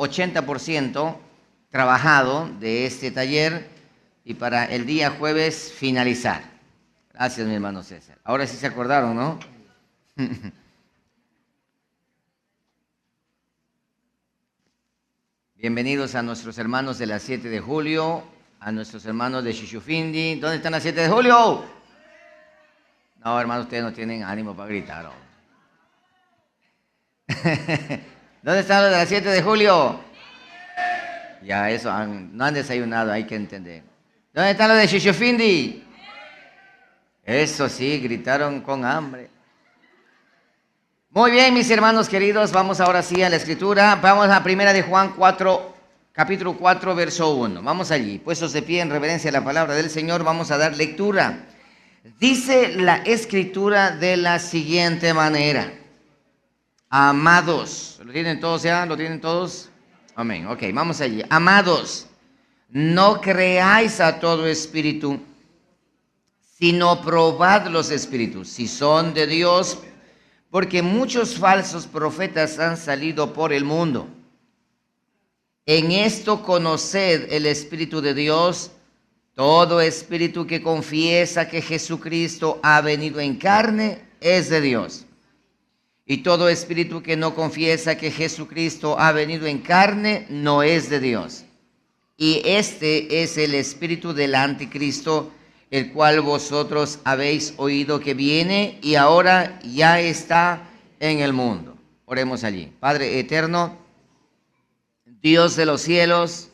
80% trabajado de este taller y para el día jueves finalizar. Gracias, mi hermano César. Ahora sí se acordaron, ¿no? Bienvenidos a nuestros hermanos de la 7 de julio, a nuestros hermanos de Shishufindi. ¿Dónde están las 7 de julio? No, hermanos, ustedes no tienen ánimo para gritar. ¿No? ¿Dónde están los de la 7 de julio? Ya, eso, no han desayunado, hay que entender. ¿Dónde están los de Shishufindi? Eso sí, gritaron con hambre. Muy bien, mis hermanos queridos, vamos ahora sí a la escritura. Vamos a primera de Juan 4, capítulo 4, verso 1. Vamos allí, puestos de pie en reverencia a la palabra del Señor, vamos a dar lectura. Dice la escritura de la siguiente manera. Amados, ¿lo tienen todos ya? ¿Lo tienen todos? Amén, ok, vamos allí. Amados, no creáis a todo espíritu, sino probad los espíritus, si son de Dios, porque muchos falsos profetas han salido por el mundo. En esto conoced el Espíritu de Dios. Todo espíritu que confiesa que Jesucristo ha venido en carne es de Dios. Y todo espíritu que no confiesa que Jesucristo ha venido en carne no es de Dios. Y este es el espíritu del anticristo, el cual vosotros habéis oído que viene y ahora ya está en el mundo. Oremos allí. Padre eterno, Dios de los cielos,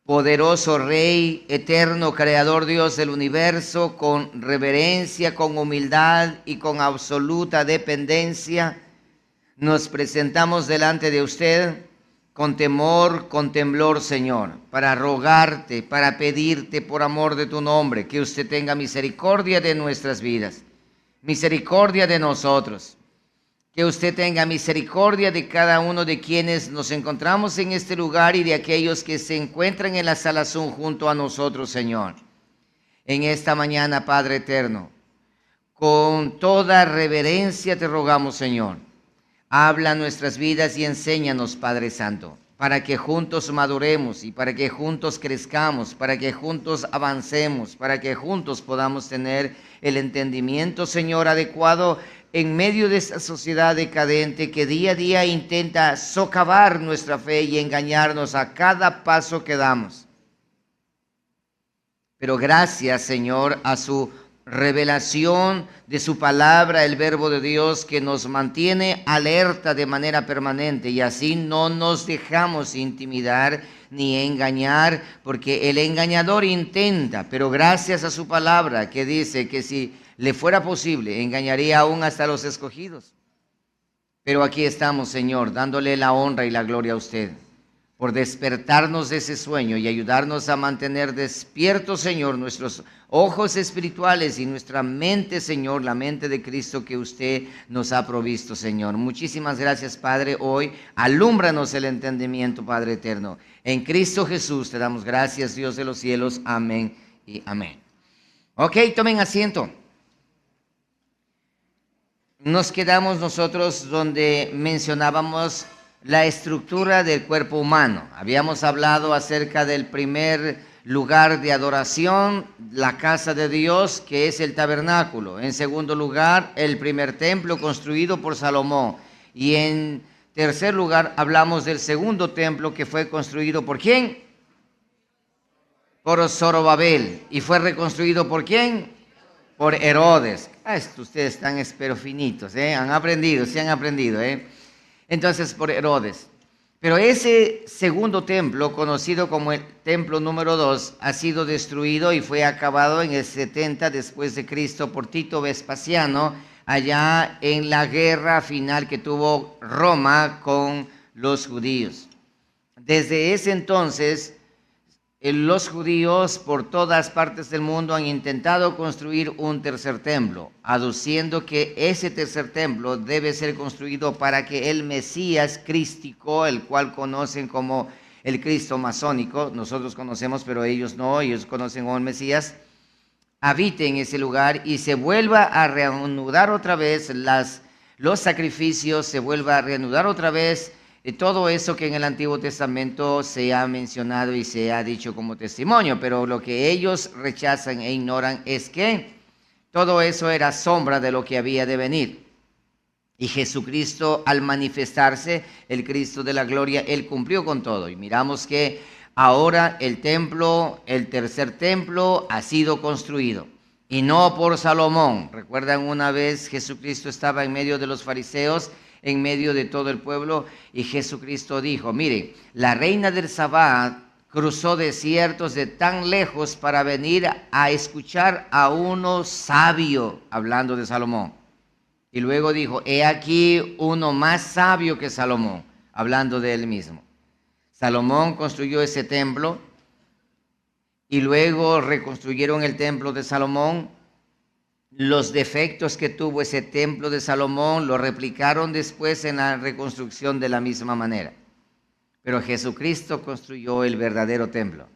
poderoso Rey, eterno Creador, Dios del universo, con reverencia, con humildad y con absoluta dependencia, nos presentamos delante de usted con temor, con temblor, Señor, para rogarte, para pedirte por amor de tu nombre, que usted tenga misericordia de nuestras vidas, misericordia de nosotros, que usted tenga misericordia de cada uno de quienes nos encontramos en este lugar y de aquellos que se encuentran en la sala Zoom junto a nosotros, Señor. En esta mañana, Padre eterno, con toda reverencia te rogamos, Señor, habla nuestras vidas y enséñanos, Padre Santo, para que juntos maduremos y para que juntos crezcamos, para que juntos avancemos, para que juntos podamos tener el entendimiento, Señor, adecuado en medio de esta sociedad decadente que día a día intenta socavar nuestra fe y engañarnos a cada paso que damos. Pero gracias, Señor, a su revelación de su palabra, el verbo de Dios, que nos mantiene alerta de manera permanente y así no nos dejamos intimidar ni engañar, porque el engañador intenta, pero gracias a su palabra que dice que si le fuera posible, engañaría aún hasta los escogidos. Pero aquí estamos, Señor, dándole la honra y la gloria a usted por despertarnos de ese sueño y ayudarnos a mantener despiertos, Señor, nuestros ojos espirituales y nuestra mente, Señor, la mente de Cristo que usted nos ha provisto, Señor. Muchísimas gracias, Padre, hoy. Alúmbranos el entendimiento, Padre eterno. En Cristo Jesús te damos gracias, Dios de los cielos. Amén y amén. Ok, tomen asiento. Nos quedamos nosotros donde mencionábamos la estructura del cuerpo humano. Habíamos hablado acerca del primer lugar de adoración, la casa de Dios, que es el tabernáculo. En segundo lugar, el primer templo construido por Salomón. Y en tercer lugar, hablamos del segundo templo que fue construido ¿por quién? Por Zorobabel. ¿Y fue reconstruido por quién? Por Herodes. Ustedes están espero finitos, han aprendido, sí han aprendido, Entonces, por Herodes. Pero ese segundo templo, conocido como el templo número 2, ha sido destruido y fue acabado en el 70 después de Cristo por Tito Vespasiano, allá en la guerra final que tuvo Roma con los judíos. Desde ese entonces, los judíos por todas partes del mundo han intentado construir un tercer templo, aduciendo que ese tercer templo debe ser construido para que el Mesías crístico, el cual conocen como el Cristo masónico, nosotros conocemos, pero ellos no, ellos conocen como el Mesías, habite en ese lugar y se vuelva a reanudar otra vez los sacrificios, se vuelva a reanudar otra vez todo eso que en el Antiguo Testamento se ha mencionado y se ha dicho como testimonio, pero lo que ellos rechazan e ignoran es que todo eso era sombra de lo que había de venir. Y Jesucristo, al manifestarse, el Cristo de la gloria, Él cumplió con todo. Y miramos que ahora el templo, el tercer templo, ha sido construido. Y no por Salomón. ¿Recuerdan una vez Jesucristo estaba en medio de los fariseos, en medio de todo el pueblo? Y Jesucristo dijo, miren, la reina del Sabá cruzó desiertos de tan lejos para venir a escuchar a uno sabio, hablando de Salomón. Y luego dijo, he aquí uno más sabio que Salomón, hablando de él mismo. Salomón construyó ese templo y luego reconstruyeron el templo de Salomón. Los defectos que tuvo ese templo de Salomón lo replicaron después en la reconstrucción de la misma manera. Pero Jesucristo construyó el verdadero templo.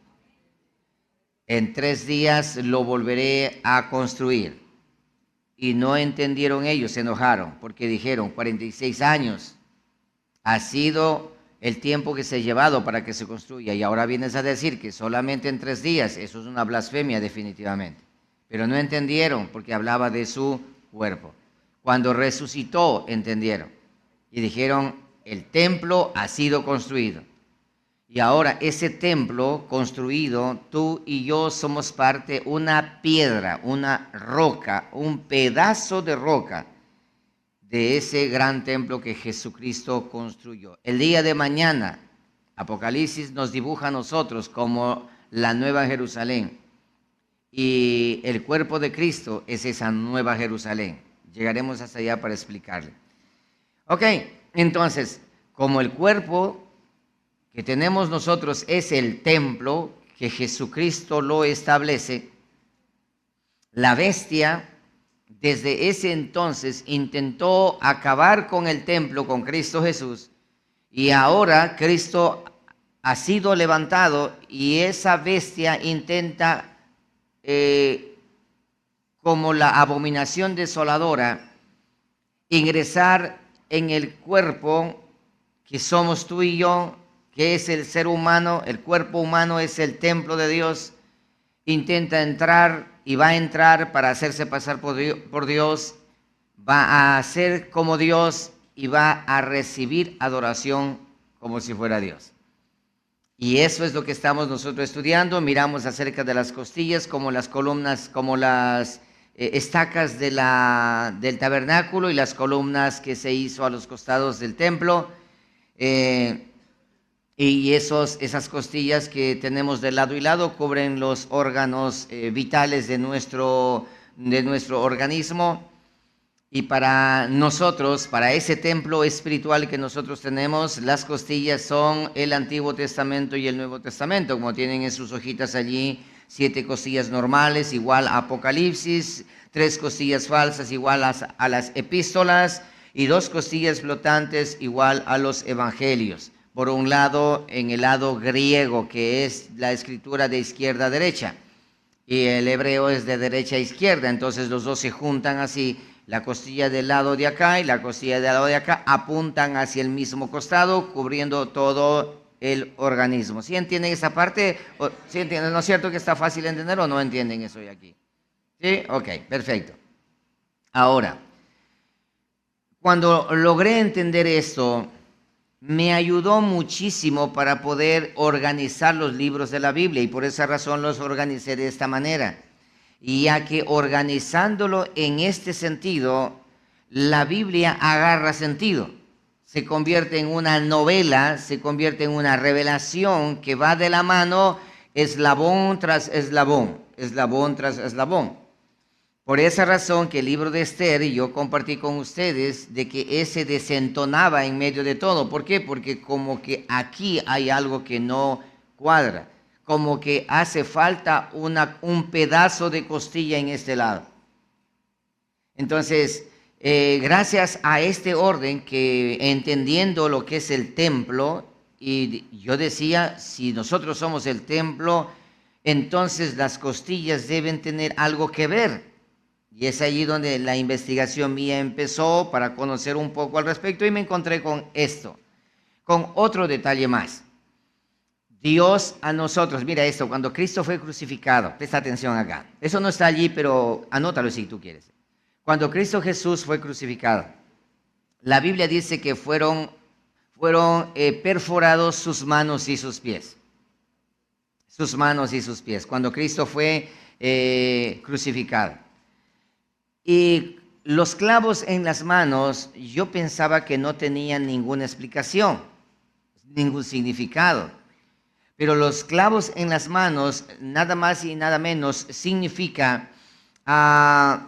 En 3 días lo volveré a construir. Y no entendieron ellos, se enojaron, porque dijeron, 46 años ha sido el tiempo que se ha llevado para que se construya, y ahora vienes a decir que solamente en 3 días, eso es una blasfemia definitivamente. Pero no entendieron, porque hablaba de su cuerpo. Cuando resucitó, entendieron, y dijeron, el templo ha sido construido. Y ahora ese templo construido, tú y yo somos parte, una piedra, una roca, un pedazo de roca de ese gran templo que Jesucristo construyó. El día de mañana, Apocalipsis nos dibuja a nosotros como la nueva Jerusalén. Y el cuerpo de Cristo es esa nueva Jerusalén. Llegaremos hasta allá para explicarle. Ok, entonces, como el cuerpo que tenemos nosotros es el templo, que Jesucristo lo establece, la bestia desde ese entonces intentó acabar con el templo, con Cristo Jesús, y ahora Cristo ha sido levantado y esa bestia intenta, como la abominación desoladora, ingresar en el cuerpo que somos tú y yo, que es el ser humano. El cuerpo humano es el templo de Dios. Intenta entrar y va a entrar para hacerse pasar por Dios, va a ser como Dios y va a recibir adoración como si fuera Dios. Y eso es lo que estamos nosotros estudiando. Miramos acerca de las costillas, como las columnas, como las estacas del tabernáculo y las columnas que se hizo a los costados del templo. Y esas costillas que tenemos de lado y lado cubren los órganos vitales de nuestro organismo. Y para nosotros, para ese templo espiritual que nosotros tenemos, las costillas son el Antiguo Testamento y el Nuevo Testamento, como tienen en sus hojitas allí, 7 costillas normales, igual a Apocalipsis, 3 costillas falsas, igual a las epístolas, y 2 costillas flotantes, igual a los evangelios. Por un lado, en el lado griego, que es la escritura de izquierda a derecha, y el hebreo es de derecha a izquierda, entonces los dos se juntan así. La costilla del lado de acá y la costilla del lado de acá apuntan hacia el mismo costado, cubriendo todo el organismo. ¿Sí entienden esa parte? ¿Sí entienden? ¿No es cierto que está fácil de entender o no entienden eso de aquí? ¿Sí? Ok, perfecto. Ahora, cuando logré entender esto, me ayudó muchísimo para poder organizar los libros de la Biblia, y por esa razón los organicé de esta manera. Y ya que organizándolo en este sentido, la Biblia agarra sentido. Se convierte en una novela, se convierte en una revelación que va de la mano, eslabón tras eslabón, eslabón tras eslabón. Por esa razón que el libro de Esther, y yo compartí con ustedes, de que ese desentonaba en medio de todo. ¿Por qué? Porque como que aquí hay algo que no cuadra. Como que hace falta un pedazo de costilla en este lado. Entonces, gracias a este orden, que entendiendo lo que es el templo, y yo decía, si nosotros somos el templo, entonces las costillas deben tener algo que ver. Y es allí donde la investigación mía empezó para conocer un poco al respecto, y me encontré con esto. con otro detalle más. Dios a nosotros, mira esto, cuando Cristo fue crucificado, presta atención acá. Eso no está allí, pero anótalo si tú quieres. Cuando Cristo Jesús fue crucificado, la Biblia dice que fueron perforados sus manos y sus pies. Sus manos y sus pies, cuando Cristo fue crucificado. Y los clavos en las manos, yo pensaba que no tenían ninguna explicación, ningún significado. Pero los clavos en las manos, nada más y nada menos, significa a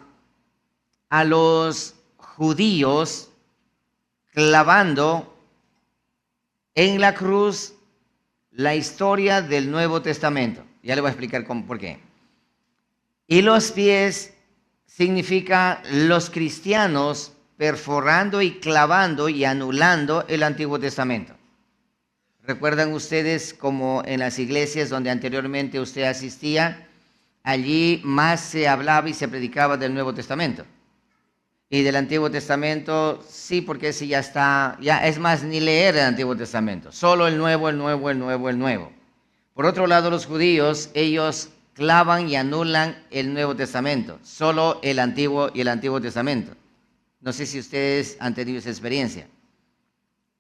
los judíos clavando en la cruz la historia del Nuevo Testamento. Ya le voy a explicar por qué. Y los pies significa los cristianos perforando y clavando y anulando el Antiguo Testamento. ¿Recuerdan ustedes como en las iglesias donde anteriormente usted asistía? Allí más se hablaba y se predicaba del Nuevo Testamento. Y del Antiguo Testamento, sí, porque ese ya está, ya es más, ni leer el Antiguo Testamento. Solo el Nuevo, el Nuevo, el Nuevo, el Nuevo. Por otro lado, los judíos, ellos clavan y anulan el Nuevo Testamento. Solo el Antiguo y el Antiguo Testamento. No sé si ustedes han tenido esa experiencia.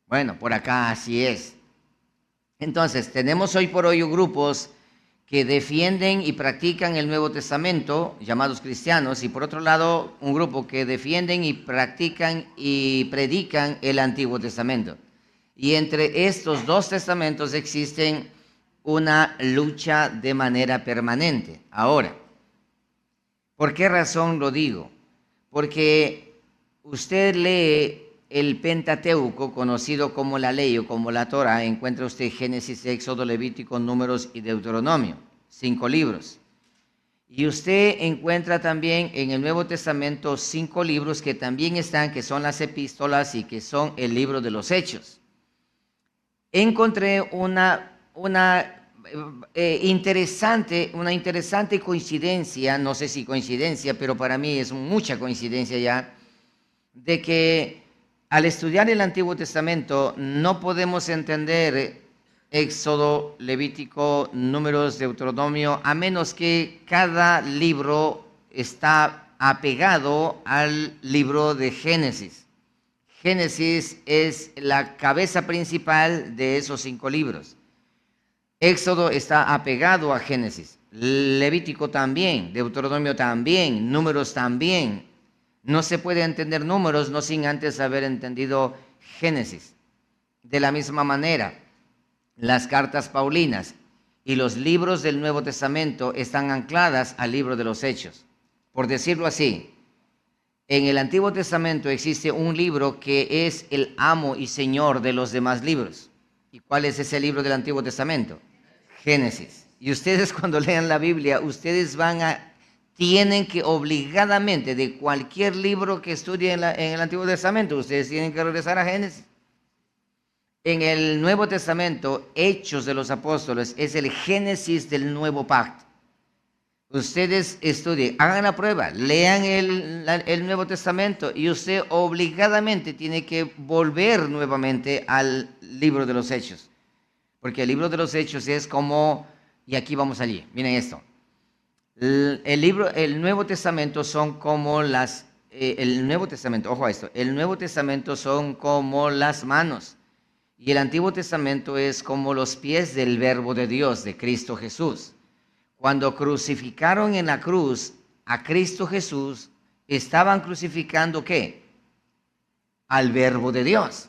Bueno, por acá así es. Entonces, tenemos hoy por hoy grupos que defienden y practican el Nuevo Testamento, llamados cristianos, y por otro lado, un grupo que defienden y practican y predican el Antiguo Testamento. Y entre estos dos testamentos existen una lucha de manera permanente. Ahora, ¿por qué razón lo digo? Porque usted lee el Pentateuco, conocido como la ley o como la Torah, encuentra usted Génesis, Éxodo, Levítico, Números y Deuteronomio, 5 libros. Y usted encuentra también en el Nuevo Testamento 5 libros que también están, que son las epístolas y que son el libro de los Hechos. Encontré una interesante coincidencia, no sé si coincidencia, pero para mí es mucha coincidencia ya, de que al estudiar el Antiguo Testamento no podemos entender Éxodo, Levítico, Números, Deuteronomio, a menos que cada libro está apegado al libro de Génesis. Génesis es la cabeza principal de esos 5 libros. Éxodo está apegado a Génesis, Levítico también, Deuteronomio también, Números también. No se puede entender Números no sin antes haber entendido Génesis. De la misma manera, las cartas paulinas y los libros del Nuevo Testamento están ancladas al libro de los Hechos. Por decirlo así, en el Antiguo Testamento existe un libro que es el amo y señor de los demás libros. ¿Y cuál es ese libro del Antiguo Testamento? Génesis. Y ustedes cuando lean la Biblia, ustedes tienen que obligadamente, de cualquier libro que estudien en el Antiguo Testamento, ustedes tienen que regresar a Génesis. En el Nuevo Testamento, Hechos de los Apóstoles es el Génesis del Nuevo Pacto. Ustedes estudien, hagan la prueba, lean el Nuevo Testamento y usted obligadamente tiene que volver nuevamente al libro de los Hechos. Porque el libro de los Hechos es como, y aquí vamos allí, miren esto. El Nuevo Testamento son como el Nuevo Testamento, ojo a esto, el Nuevo Testamento son como las manos y el Antiguo Testamento es como los pies del Verbo de Dios, de Cristo Jesús. Cuando crucificaron en la cruz a Cristo Jesús, estaban crucificando ¿qué? Al Verbo de Dios,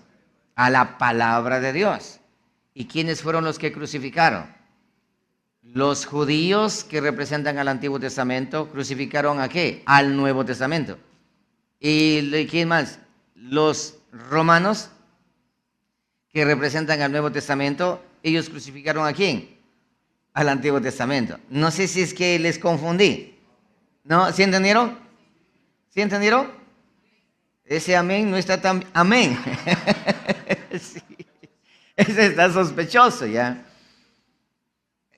a la palabra de Dios. ¿Y quiénes fueron los que crucificaron? Los judíos que representan al Antiguo Testamento crucificaron ¿a qué? Al Nuevo Testamento. ¿Y quién más? Los romanos que representan al Nuevo Testamento, ellos crucificaron ¿a quién? Al Antiguo Testamento. No sé si es que les confundí. ¿No? ¿Sí entendieron? ¿Sí entendieron? Ese amén no está tan... Amén. Sí. Ese está sospechoso ya.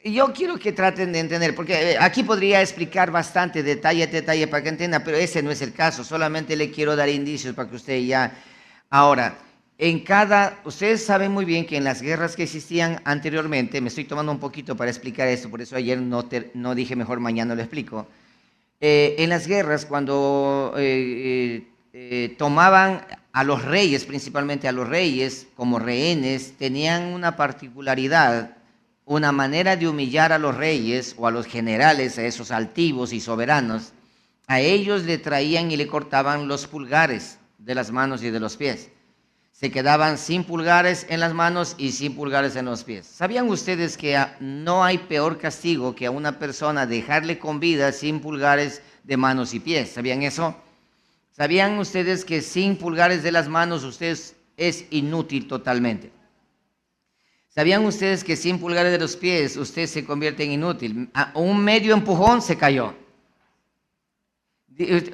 Yo quiero que traten de entender, porque aquí podría explicar bastante detalle a detalle para que entiendan, pero ese no es el caso. Solamente le quiero dar indicios para que usted ya... Ahora, ustedes saben muy bien que en las guerras que existían anteriormente, me estoy tomando un poquito para explicar esto, por eso ayer no dije mejor mañana lo explico. En las guerras, cuando tomaban a los reyes, principalmente a los reyes, como rehenes, tenían una particularidad, una manera de humillar a los reyes o a los generales, a esos altivos y soberanos. A ellos le traían y le cortaban los pulgares de las manos y de los pies. Se quedaban sin pulgares en las manos y sin pulgares en los pies. ¿Sabían ustedes que no hay peor castigo que a una persona dejarle con vida sin pulgares de manos y pies? ¿Sabían eso? ¿Sabían ustedes que sin pulgares de las manos usted es inútil totalmente? ¿Sabían ustedes que sin pulgares de los pies usted se convierte en inútil? A un medio empujón se cayó.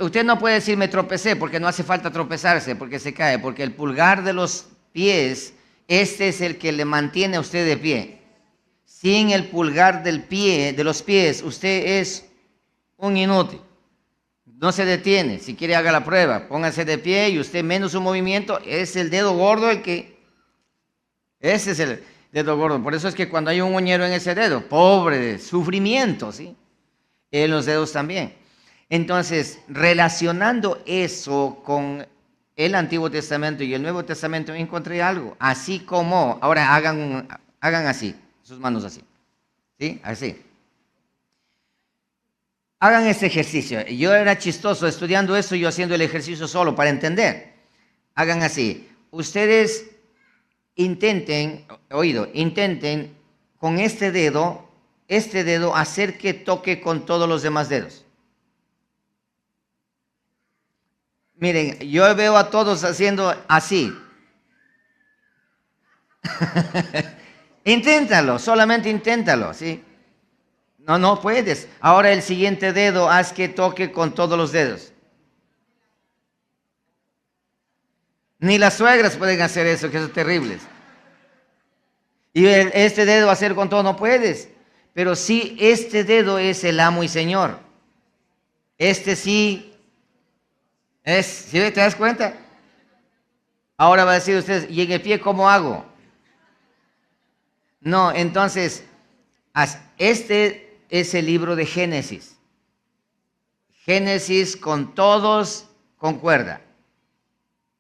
Usted no puede decir me tropecé, porque no hace falta tropezarse, porque se cae, porque el pulgar de los pies, este es el que le mantiene a usted de pie. Sin el pulgar de los pies, usted es un inútil. No se detiene. Si quiere, haga la prueba. Póngase de pie y usted menos un movimiento, es el dedo gordo ese es el dedo gordo. Por eso es que cuando hay un uñero en ese dedo, pobre de sufrimiento, ¿sí? En los dedos también. Entonces, relacionando eso con el Antiguo Testamento y el Nuevo Testamento, encontré algo. Así como, ahora hagan así, sus manos así. ¿Sí? Así. Hagan este ejercicio. Yo era chistoso estudiando esto y yo haciendo el ejercicio solo para entender. Hagan así. Ustedes intenten con este dedo hacer que toque con todos los demás dedos. Miren, yo veo a todos haciendo así. Inténtalo, solamente inténtalo, ¿sí? No puedes. Ahora el siguiente dedo, haz que toque con todos los dedos. Ni las suegras pueden hacer eso, que son terribles. Y este dedo hacer con todo, no puedes. Pero sí, este dedo es el amo y señor. Este sí ¿sí te das cuenta? Ahora va a decir usted, ¿y en el pie cómo hago? No, entonces, este es el libro de Génesis. Génesis con todos concuerda.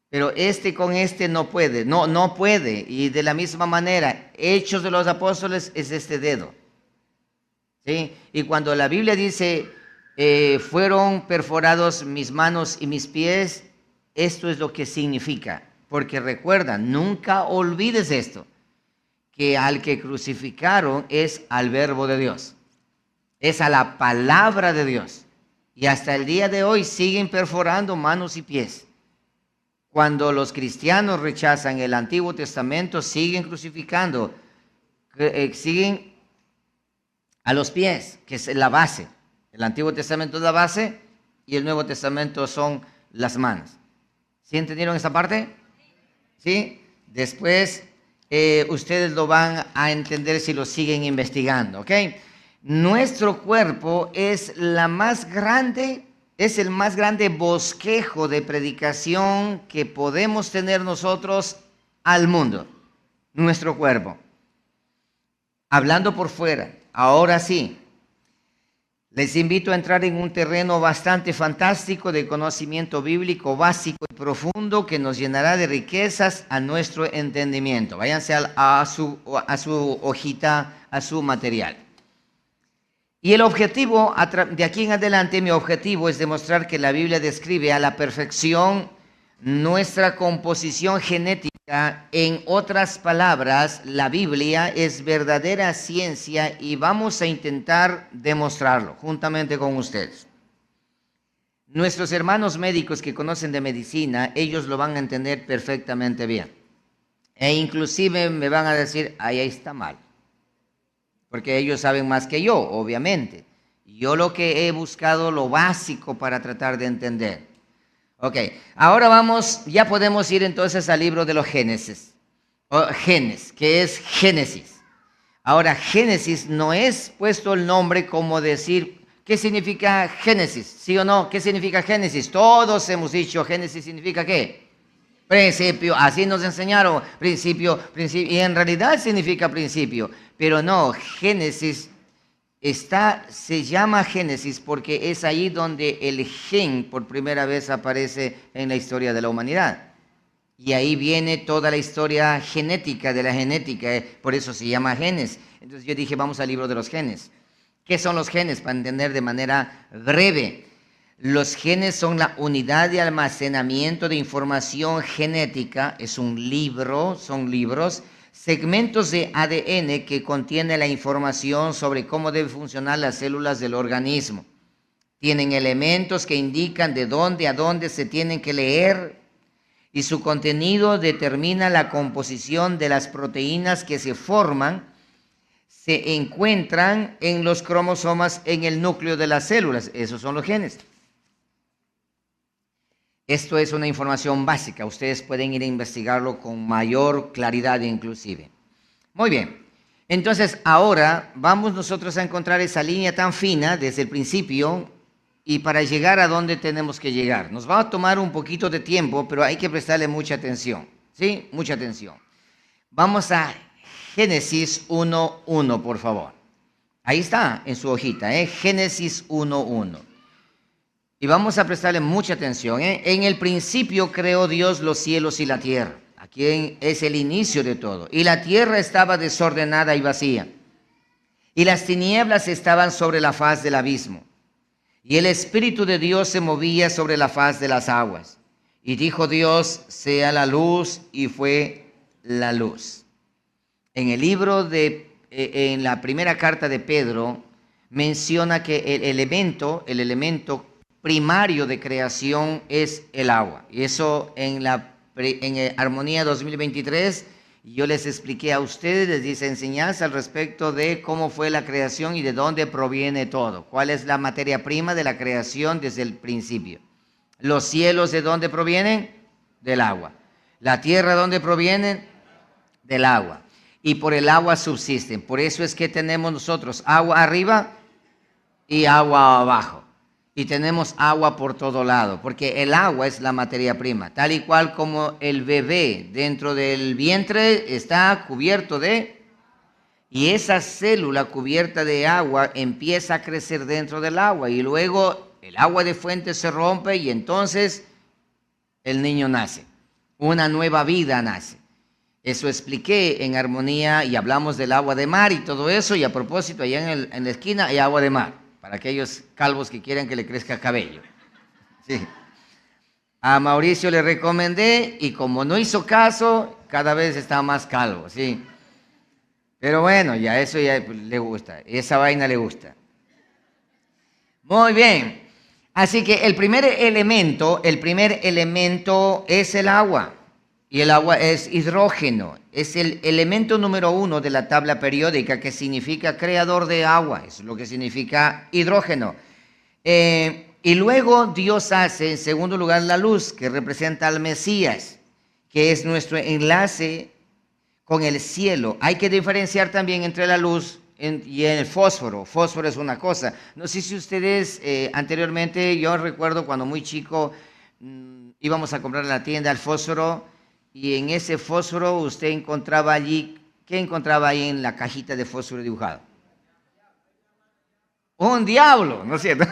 Pero con este no puede, no puede. Y de la misma manera, Hechos de los Apóstoles es este dedo. ¿Sí? Y cuando la Biblia dice, fueron perforados mis manos y mis pies, esto es lo que significa. Porque recuerda, nunca olvides esto, que al que crucificaron es al verbo de Dios, es a la palabra de Dios. Y hasta el día de hoy siguen perforando manos y pies. Cuando los cristianos rechazan el Antiguo Testamento, siguen crucificando, siguen a los pies, que es la base. El Antiguo Testamento es la base y el Nuevo Testamento son las manos. ¿Sí entendieron esa parte? ¿Sí? Después ustedes lo van a entender si lo siguen investigando, ¿ok? Nuestro cuerpo es el más grande bosquejo de predicación que podemos tener nosotros al mundo. Nuestro cuerpo. Hablando por fuera, ahora sí. Les invito a entrar en un terreno bastante fantástico de conocimiento bíblico básico y profundo que nos llenará de riquezas a nuestro entendimiento. Váyanse a su hojita, a su material. Y el objetivo, de aquí en adelante, mi objetivo es demostrar que la Biblia describe a la perfección nuestra composición genética. En otras palabras, la Biblia es verdadera ciencia y vamos a intentar demostrarlo juntamente con ustedes. Nuestros hermanos médicos que conocen de medicina, ellos lo van a entender perfectamente bien. E inclusive me van a decir, ahí está mal. Porque ellos saben más que yo, obviamente. Yo lo que he buscado, lo básico para tratar de entender. Ok, ahora ya podemos ir entonces al libro de los Génesis. Que es Génesis. Ahora, Génesis no es puesto el nombre como decir, ¿qué significa Génesis? ¿Sí o no? ¿Qué significa Génesis? Todos hemos dicho, Génesis significa ¿qué? Principio, así nos enseñaron, principio, principio, y en realidad significa principio, pero no, Génesis se llama Génesis porque es ahí donde el gen por primera vez aparece en la historia de la humanidad. Y ahí viene toda la historia genética de la genética, por eso se llama genes. Entonces yo dije, vamos al libro de los genes. ¿Qué son los genes? Para entender de manera breve. Los genes son la unidad de almacenamiento de información genética, es un libro, son libros, segmentos de ADN que contiene la información sobre cómo deben funcionar las células del organismo. Tienen elementos que indican de dónde a dónde se tienen que leer y su contenido determina la composición de las proteínas que se forman, se encuentran en los cromosomas en el núcleo de las células. Esos son los genes. Esto es una información básica. Ustedes pueden ir a investigarlo con mayor claridad inclusive. Muy bien. Entonces, ahora vamos nosotros a encontrar esa línea tan fina desde el principio y para llegar a donde tenemos que llegar. Nos va a tomar un poquito de tiempo, pero hay que prestarle mucha atención. ¿Sí? Mucha atención. Vamos a Génesis 1:1, por favor. Ahí está en su hojita, Génesis 1:1. Y vamos a prestarle mucha atención. En el principio creó Dios los cielos y la tierra. Aquí es el inicio de todo. Y la tierra estaba desordenada y vacía. Y las tinieblas estaban sobre la faz del abismo. Y el Espíritu de Dios se movía sobre la faz de las aguas. Y dijo Dios, sea la luz, y fue la luz. En el libro en la primera carta de Pedro, menciona que el elemento primario de creación es el agua. Y eso en Armonía 2023, yo les expliqué a ustedes, les hice enseñanza al respecto de cómo fue la creación y de dónde proviene todo. ¿Cuál es la materia prima de la creación desde el principio? Los cielos, ¿de dónde provienen? Del agua. La tierra, ¿de dónde provienen? Del agua. Y por el agua subsisten. Por eso es que tenemos nosotros agua arriba y agua abajo. Y tenemos agua por todo lado, porque el agua es la materia prima, tal y cual como el bebé dentro del vientre está cubierto y esa célula cubierta de agua empieza a crecer dentro del agua y luego el agua de fuente se rompe y entonces el niño nace, una nueva vida nace. Eso expliqué en Armonía y hablamos del agua de mar y todo eso, y a propósito allá en la esquina hay agua de mar. Para aquellos calvos que quieran que le crezca cabello. Sí. A Mauricio le recomendé y como no hizo caso, cada vez está más calvo, ¿sí? Pero bueno, ya eso ya le gusta, esa vaina le gusta. Muy bien. Así que el primer elemento es el agua. Y el agua es hidrógeno, es el elemento número 1 de la tabla periódica que significa creador de agua, es lo que significa hidrógeno. Y luego Dios hace en segundo lugar la luz que representa al Mesías, que es nuestro enlace con el cielo. Hay que diferenciar también entre la luz y el fósforo. Fósforo es una cosa. No sé si ustedes anteriormente, yo recuerdo cuando muy chico íbamos a comprar en la tienda el fósforo. Y en ese fósforo usted encontraba allí, ¿qué encontraba ahí en la cajita de fósforo dibujado? Un diablo, ¿no es cierto?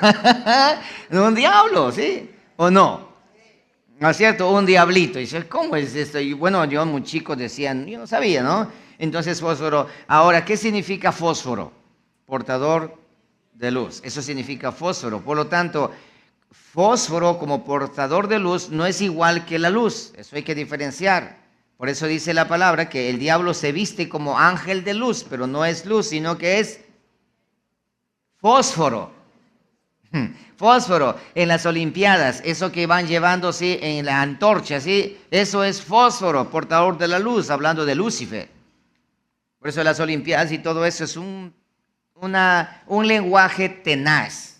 Un diablo, ¿sí? ¿O no? ¿No es cierto? Un diablito. Y dice, ¿cómo es esto? Y bueno, yo muy chico decían, yo no sabía, ¿no? Entonces fósforo. Ahora, ¿qué significa fósforo? Portador de luz. Eso significa fósforo. Por lo tanto, fósforo como portador de luz no es igual que la luz, eso hay que diferenciar. Por eso dice la palabra que el diablo se viste como ángel de luz, pero no es luz, sino que es fósforo. Fósforo en las Olimpiadas, eso que van llevando ¿sí? en la antorcha, ¿sí? Eso es fósforo, portador de la luz, hablando de Lucifer. Por eso las Olimpiadas y todo eso es un lenguaje tenaz,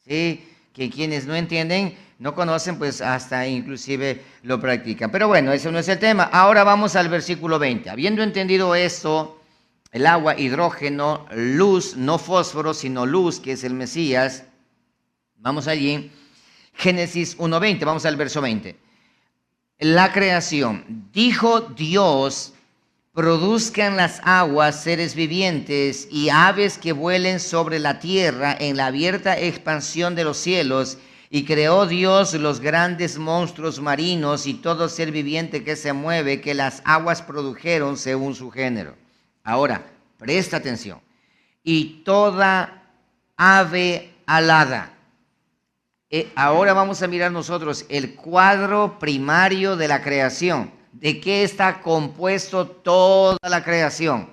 ¿sí? Que quienes no entienden, no conocen, pues hasta inclusive lo practican. Pero bueno, eso no es el tema. Ahora vamos al versículo 20. Habiendo entendido esto, el agua, hidrógeno, luz, no fósforo, sino luz, que es el Mesías. Vamos allí. Génesis 1:20, vamos al verso 20. la creación. Dijo Dios: produzcan las aguas seres vivientes y aves que vuelen sobre la tierra en la abierta expansión de los cielos. Y creó Dios los grandes monstruos marinos y todo ser viviente que se mueve, que las aguas produjeron según su género. Ahora, presta atención. Y toda ave alada. Ahora vamos a mirar nosotros el cuadro primario de la creación. ¿De qué está compuesto toda la creación?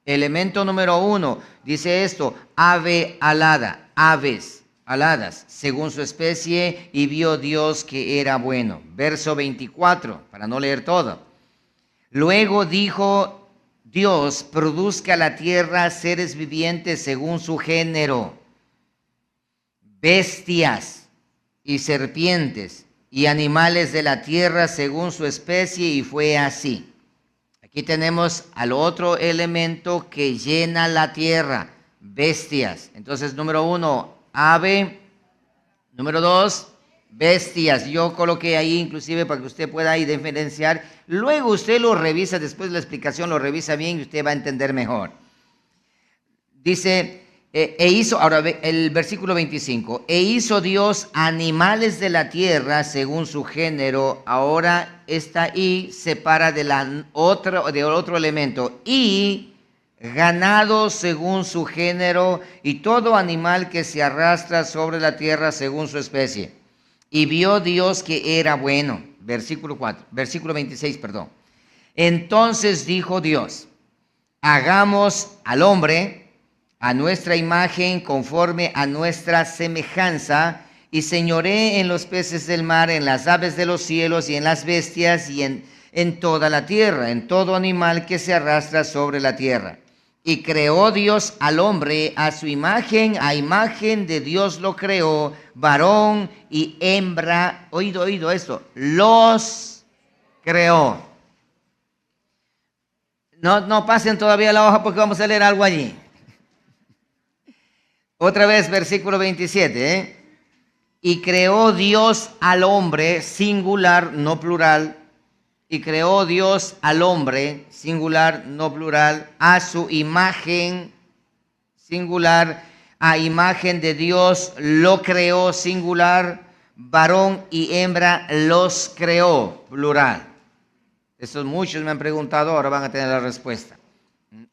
Elemento número 1, dice esto: ave alada, aves aladas, según su especie, y vio Dios que era bueno. Verso 24, para no leer todo. Luego dijo Dios: produzca la tierra seres vivientes según su género, bestias y serpientes, y animales de la tierra según su especie, y fue así. Aquí tenemos al otro elemento que llena la tierra, bestias. Entonces, número 1, ave. Número 2, bestias. Yo coloqué ahí inclusive para que usted pueda diferenciar. Luego usted lo revisa, después de la explicación lo revisa bien y usted va a entender mejor. Dice... ahora el versículo 25, e hizo Dios animales de la tierra según su género. Ahora esta y separa de otro elemento, y ganado según su género, y todo animal que se arrastra sobre la tierra según su especie. Y vio Dios que era bueno. Versículo 26, perdón. Entonces dijo Dios: hagamos al hombre a nuestra imagen, conforme a nuestra semejanza, y señoree en los peces del mar, en las aves de los cielos, y en las bestias, y en toda la tierra, en todo animal que se arrastra sobre la tierra. Y creó Dios al hombre a su imagen, a imagen de Dios lo creó, varón y hembra. Oído esto, los creó. No pasen todavía la hoja porque vamos a leer algo allí. Otra vez, versículo 27, Y creó Dios al hombre, singular, no plural. Y creó Dios al hombre, singular, no plural, a su imagen, singular, a imagen de Dios lo creó, singular, varón y hembra los creó, plural. Estos muchos me han preguntado, ahora van a tener la respuesta.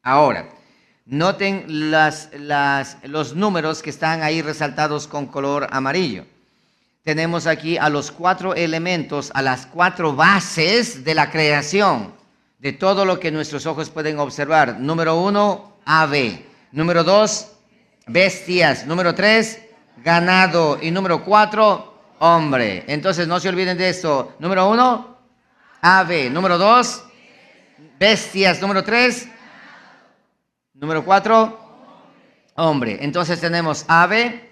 Ahora, noten los números que están ahí resaltados con color amarillo. Tenemos aquí a los 4 elementos, a las 4 bases de la creación, de todo lo que nuestros ojos pueden observar. Número 1, ave. Número 2, bestias. Número 3, ganado. Y número 4, hombre. Entonces no se olviden de esto. Número 1, ave. Número 2, bestias. Número 3, número 4, hombre. Entonces tenemos ave,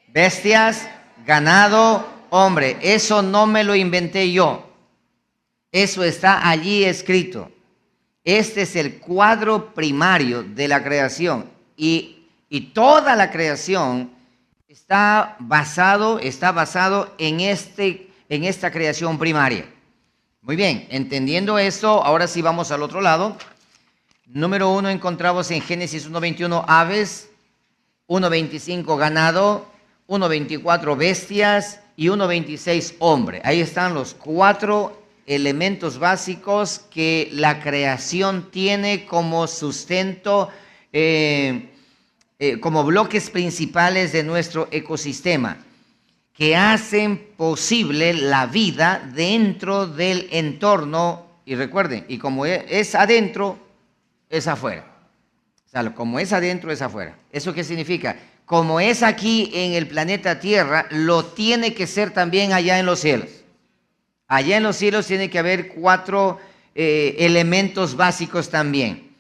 bestias, ganado, hombre. Eso no me lo inventé yo. Eso está allí escrito. Este es el cuadro primario de la creación. Y toda la creación está basado en esta creación primaria. Muy bien, entendiendo esto, ahora sí vamos al otro lado. Número 1 encontramos en Génesis 1:21 aves, 1:25 ganado, 1:24 bestias y 1:26 hombre. Ahí están los 4 elementos básicos que la creación tiene como sustento, como bloques principales de nuestro ecosistema, que hacen posible la vida dentro del entorno. Y recuerden, y como es adentro, es afuera. O sea, como es adentro, es afuera. ¿Eso qué significa? Como es aquí en el planeta Tierra, lo tiene que ser también allá en los cielos. Allá en los cielos tiene que haber 4 elementos básicos también.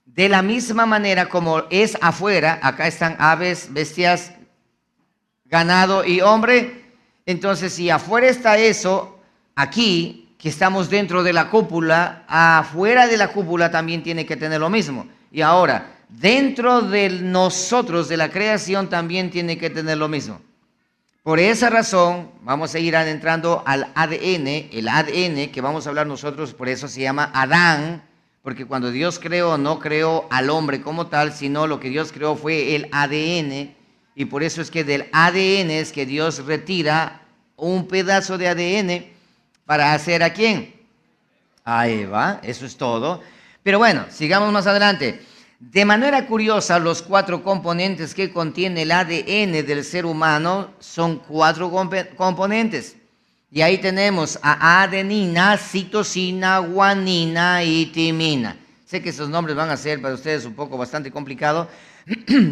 De la misma manera como es afuera, acá están aves, bestias, ganado y hombre. Entonces, si afuera está eso, aquí, que estamos dentro de la cúpula, afuera de la cúpula también tiene que tener lo mismo. Y ahora, dentro de nosotros, de la creación, también tiene que tener lo mismo. Por esa razón, vamos a ir adentrando al ADN, el ADN que vamos a hablar nosotros, por eso se llama Adán, porque cuando Dios creó, no creó al hombre como tal, sino lo que Dios creó fue el ADN, y por eso es que del ADN es que Dios retira un pedazo de ADN para hacer ¿a quién? A Eva, eso es todo. Pero bueno, sigamos más adelante. De manera curiosa, los 4 componentes que contiene el ADN del ser humano son 4 componentes. Y ahí tenemos a adenina, citosina, guanina y timina. Sé que esos nombres van a ser para ustedes un poco bastante complicados,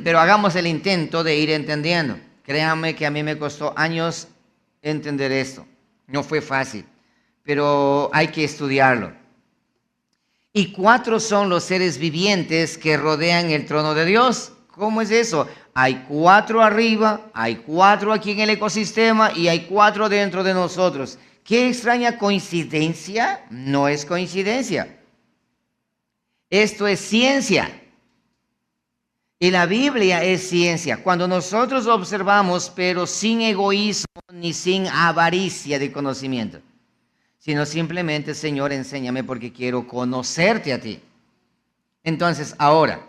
pero hagamos el intento de ir entendiendo. Créanme que a mí me costó años entender esto. No fue fácil, pero hay que estudiarlo. Y 4 son los seres vivientes que rodean el trono de Dios. ¿Cómo es eso? Hay 4 arriba, hay 4 aquí en el ecosistema y hay 4 dentro de nosotros. ¿Qué extraña coincidencia? No es coincidencia. Esto es ciencia. Y la Biblia es ciencia. Cuando nosotros observamos, pero sin egoísmo ni sin avaricia de conocimiento, sino simplemente, Señor, enséñame porque quiero conocerte a ti. Entonces, ahora,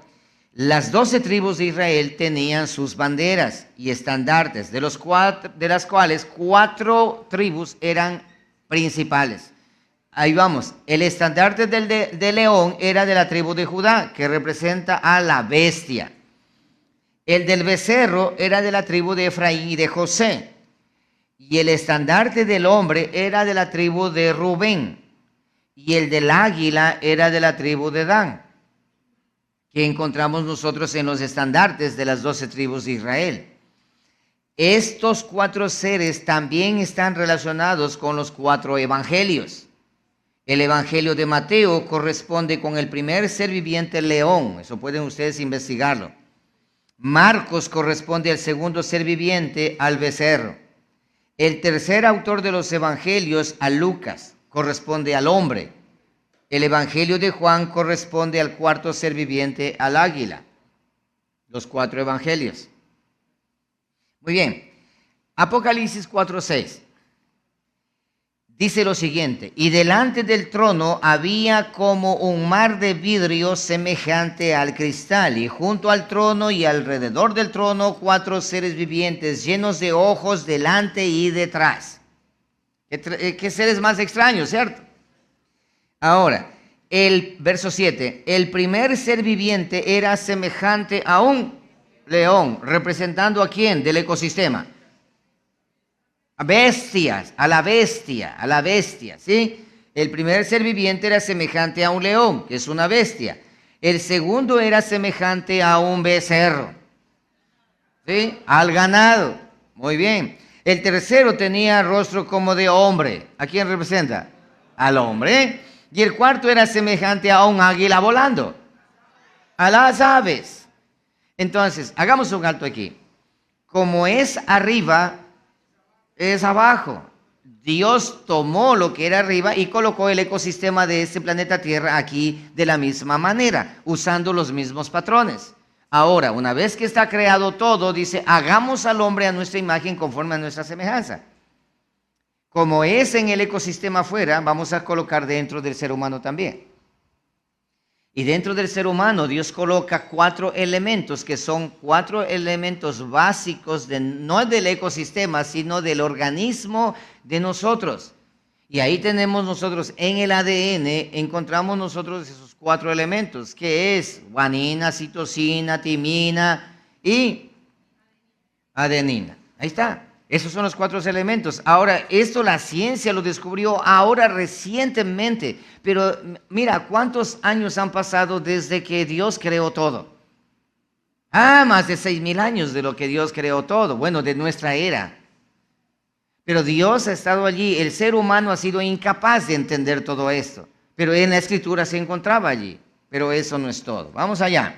las 12 tribus de Israel tenían sus banderas y estandartes, de las cuales 4 tribus eran principales. Ahí vamos, el estandarte de león era de la tribu de Judá, que representa a la bestia. El del becerro era de la tribu de Efraín y de José. Y el estandarte del hombre era de la tribu de Rubén. Y el del águila era de la tribu de Dan, que encontramos nosotros en los estandartes de las 12 tribus de Israel. Estos 4 seres también están relacionados con los 4 evangelios. El evangelio de Mateo corresponde con el primer ser viviente, el león. Eso pueden ustedes investigarlo. Marcos corresponde al segundo ser viviente, al becerro. El tercer autor de los evangelios, a Lucas, corresponde al hombre. El evangelio de Juan corresponde al cuarto ser viviente, al águila. Los 4 evangelios. Muy bien. Apocalipsis 4:6. Dice lo siguiente: y delante del trono había como un mar de vidrio semejante al cristal, y junto al trono y alrededor del trono 4 seres vivientes llenos de ojos delante y detrás. ¿Qué seres más extraños, cierto? Ahora, el verso 7, el primer ser viviente era semejante a un león, representando ¿a quién? Del ecosistema. A bestias, a la bestia, ¿sí? El primer ser viviente era semejante a un león, que es una bestia. El segundo era semejante a un becerro, ¿sí? Al ganado. Muy bien. El tercero tenía rostro como de hombre. ¿A quién representa? Al hombre. Y el cuarto era semejante a un águila volando, a las aves. Entonces, hagamos un alto aquí. Como es arriba, es abajo. Dios tomó lo que era arriba y colocó el ecosistema de este planeta Tierra aquí de la misma manera, usando los mismos patrones. Ahora, una vez que está creado todo, dice, hagamos al hombre a nuestra imagen conforme a nuestra semejanza. Como es en el ecosistema afuera, vamos a colocar dentro del ser humano también. Y dentro del ser humano Dios coloca 4 elementos, que son 4 elementos básicos, no del ecosistema, sino del organismo de nosotros. Y ahí tenemos nosotros, en el ADN, encontramos nosotros esos 4 elementos, que es guanina, citosina, timina y adenina. Ahí está. Esos son los 4 elementos. Ahora, esto la ciencia lo descubrió ahora recientemente. Pero mira, ¿cuántos años han pasado desde que Dios creó todo? Más de 6,000 años de lo que Dios creó todo. Bueno, de nuestra era. Pero Dios ha estado allí. El ser humano ha sido incapaz de entender todo esto. Pero en la Escritura se encontraba allí. Pero eso no es todo. Vamos allá.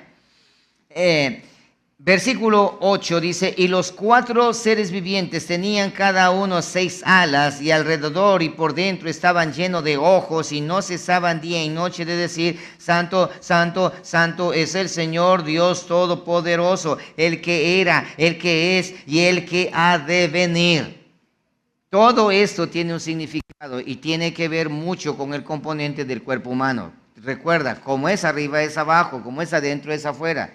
Versículo 8 dice, y los 4 seres vivientes tenían cada uno 6 alas, y alrededor y por dentro estaban llenos de ojos, y no cesaban día y noche de decir, Santo, Santo, Santo es el Señor Dios Todopoderoso, el que era, el que es y el que ha de venir. Todo esto tiene un significado y tiene que ver mucho con el componente del cuerpo humano. Recuerda, como es arriba es abajo, como es adentro es afuera.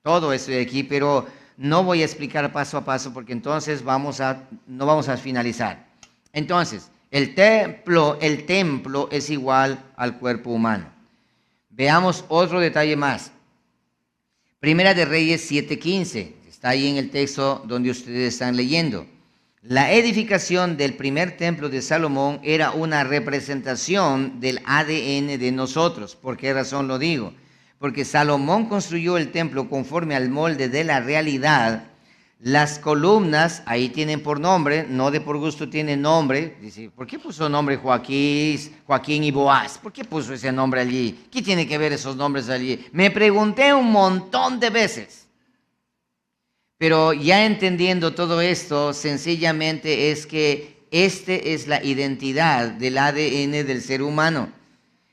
Todo esto de aquí, pero no voy a explicar paso a paso porque entonces no vamos a finalizar. Entonces, el templo es igual al cuerpo humano. Veamos otro detalle más. Primera de Reyes 7:15, está ahí en el texto donde ustedes están leyendo. La edificación del primer templo de Salomón era una representación del ADN de nosotros. ¿Por qué razón lo digo? Porque Salomón construyó el templo conforme al molde de la realidad. Las columnas, ahí tienen por nombre, no de por gusto tienen nombre. Dice, ¿por qué puso nombre Joaquín y Boaz? ¿Por qué puso ese nombre allí? ¿Qué tiene que ver esos nombres allí? Me pregunté un montón de veces. Pero ya entendiendo todo esto, sencillamente es que este es la identidad del ADN del ser humano.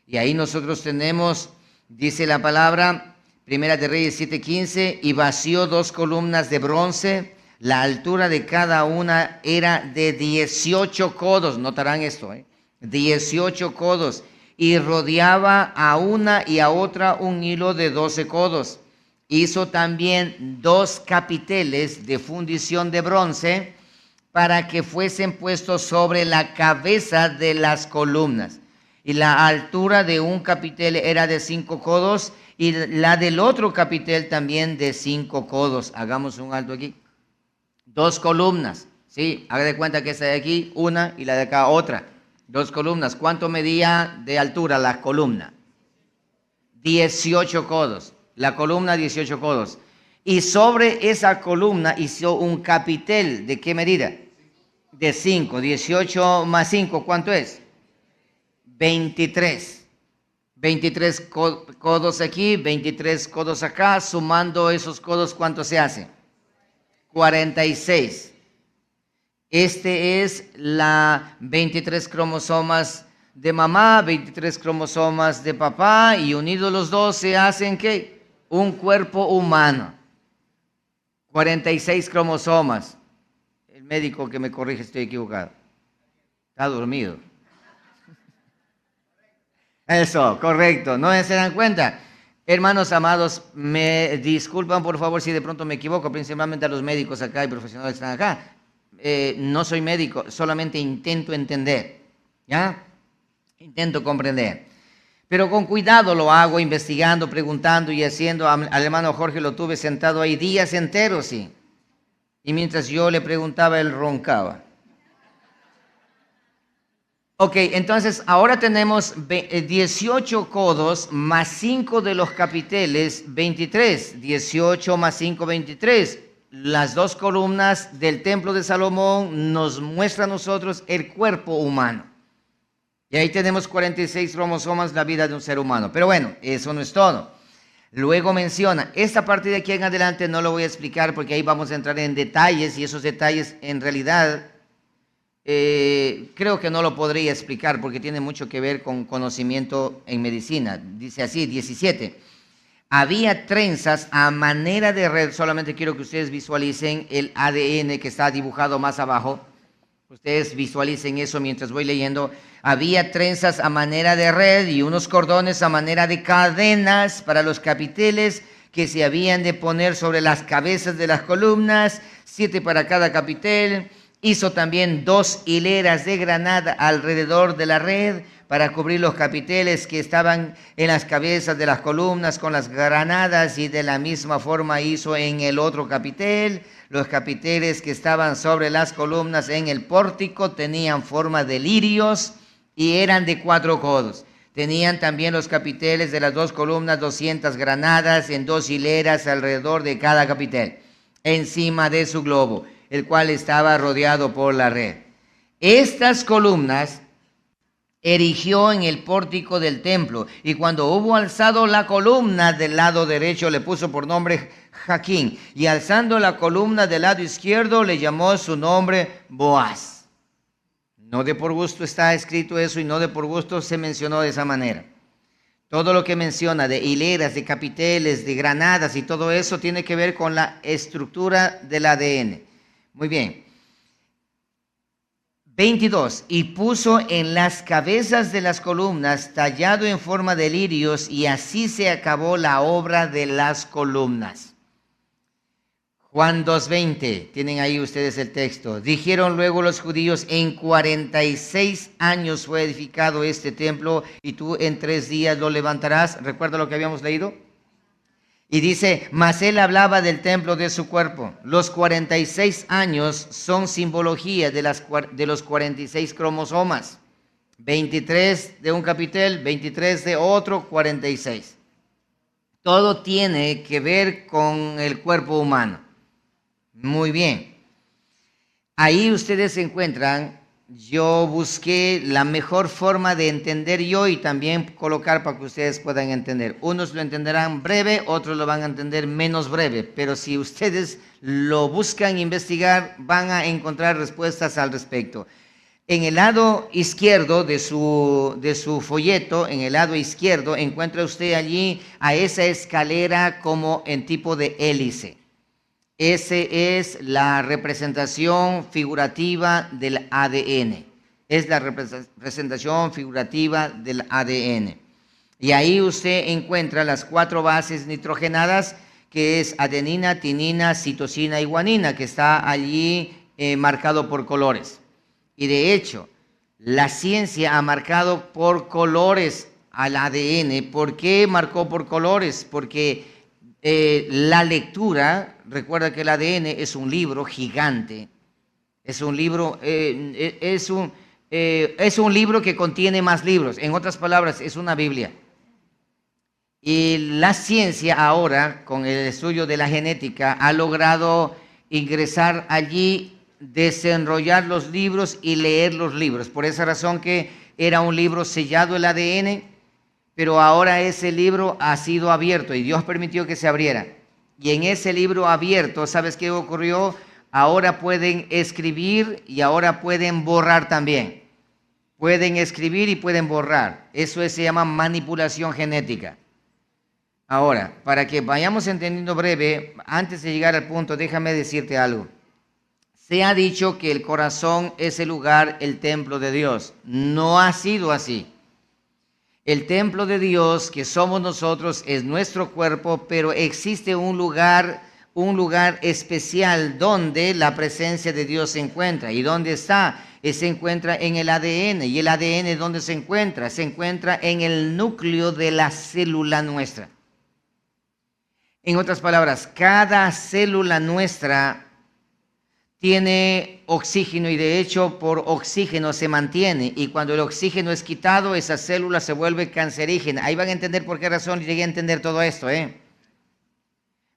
Y ahí nosotros tenemos... Dice la palabra, Primera de Reyes 7:15, y vació 2 columnas de bronce, la altura de cada una era de 18 codos, notarán esto, 18 codos, y rodeaba a una y a otra un hilo de 12 codos. Hizo también 2 capiteles de fundición de bronce para que fuesen puestos sobre la cabeza de las columnas. Y la altura de un capitel era de 5 codos y la del otro capitel también de 5 codos. Hagamos un alto aquí. 2 columnas, ¿sí? Haga de cuenta que esta de aquí, una, y la de acá, otra. 2 columnas. ¿Cuánto medía de altura la columna? 18 codos. La columna, 18 codos. Y sobre esa columna hizo un capitel. ¿De qué medida? De 5. 18 más 5, ¿cuánto es? 23. 23 codos aquí, 23 codos acá, sumando esos codos, ¿cuánto se hace? 46. Este es la 23 cromosomas de mamá, 23 cromosomas de papá, y unidos los dos se hacen, ¿qué? Un cuerpo humano. 46 cromosomas. El médico que me corrige, estoy equivocado. Está dormido. Eso, correcto. ¿No se dan cuenta? Hermanos amados, me disculpan por favor si de pronto me equivoco, principalmente a los médicos acá y profesionales que están acá. No soy médico, solamente intento entender, ¿ya? Intento comprender. Pero con cuidado lo hago, investigando, preguntando y haciendo. Al hermano Jorge lo tuve sentado ahí días enteros, sí. Y mientras yo le preguntaba, él roncaba. Ok, entonces ahora tenemos 18 codos más 5 de los capiteles, 23. 18 más 5, 23. Las 2 columnas del templo de Salomón nos muestran a nosotros el cuerpo humano. Y ahí tenemos 46 cromosomas, la vida de un ser humano. Pero bueno, eso no es todo. Luego menciona, esta parte de aquí en adelante no lo voy a explicar porque ahí vamos a entrar en detalles y esos detalles en realidad... creo que no lo podría explicar porque tiene mucho que ver con conocimiento en medicina. Dice así, 17. Había trenzas a manera de red. Solamente quiero que ustedes visualicen el ADN que está dibujado más abajo. Ustedes visualicen eso mientras voy leyendo. Había trenzas a manera de red y unos cordones a manera de cadenas para los capiteles que se habían de poner sobre las cabezas de las columnas, 7 para cada capitel. Hizo también 2 hileras de granada alrededor de la red para cubrir los capiteles que estaban en las cabezas de las columnas con las granadas, y de la misma forma hizo en el otro capitel. Los capiteles que estaban sobre las columnas en el pórtico tenían forma de lirios y eran de 4 codos. Tenían también los capiteles de las 2 columnas 200 granadas en 2 hileras alrededor de cada capitel, encima de su globo, el cual estaba rodeado por la red. Estas columnas erigió en el pórtico del templo. Y cuando hubo alzado la columna del lado derecho, le puso por nombre Jaquín. Y alzando la columna del lado izquierdo, le llamó su nombre Boaz. No de por gusto está escrito eso y no de por gusto se mencionó de esa manera. Todo lo que menciona de hileras, de capiteles, de granadas y todo eso tiene que ver con la estructura del ADN. Muy bien. 22. Y puso en las cabezas de las columnas tallado en forma de lirios, y así se acabó la obra de las columnas. Juan 2:20, tienen ahí ustedes el texto. Dijeron luego los judíos: en 46 años fue edificado este templo, y tú en 3 días lo levantarás. ¿Recuerda lo que habíamos leído? Y dice, mas él hablaba del templo de su cuerpo. Los 46 años son simbología de los 46 cromosomas. 23 de un capitel, 23 de otro, 46. Todo tiene que ver con el cuerpo humano. Muy bien. Ahí ustedes se encuentran. Yo busqué la mejor forma de entender yo y también colocar para que ustedes puedan entender. Unos lo entenderán breve, otros lo van a entender menos breve, pero si ustedes lo buscan investigar, van a encontrar respuestas al respecto. En el lado izquierdo de su folleto, en el lado izquierdo, encuentra usted allí a esa escalera como en tipo de hélice. Esa es la representación figurativa del ADN. Es la representación figurativa del ADN. Y ahí usted encuentra las 4 bases nitrogenadas, que es adenina, timina, citosina y guanina, que está allí marcado por colores. Y de hecho, la ciencia ha marcado por colores al ADN. ¿Por qué marcó por colores? Porque la lectura, recuerda que el ADN es un libro gigante, es un libro, es un libro que contiene más libros. En otras palabras, es una Biblia. Y la ciencia ahora, con el estudio de la genética, ha logrado ingresar allí, desenrollar los libros y leer los libros. Por esa razón que era un libro sellado el ADN, pero ahora ese libro ha sido abierto y Dios permitió que se abriera. Y en ese libro abierto, ¿sabes qué ocurrió? Ahora pueden escribir y ahora pueden borrar también. Pueden escribir y pueden borrar. Eso se llama manipulación genética. Ahora, para que vayamos entendiendo breve, antes de llegar al punto, déjame decirte algo. Se ha dicho que el corazón es el lugar, el templo de Dios. No ha sido así. El templo de Dios, que somos nosotros, es nuestro cuerpo, pero existe un lugar especial donde la presencia de Dios se encuentra. ¿Y dónde está? Se encuentra en el ADN. ¿Y el ADN dónde se encuentra? Se encuentra en el núcleo de la célula nuestra. En otras palabras, cada célula nuestra tiene oxígeno y de hecho por oxígeno se mantiene, y cuando el oxígeno es quitado, esa célula se vuelve cancerígena. Ahí van a entender por qué razón llegué a entender todo esto.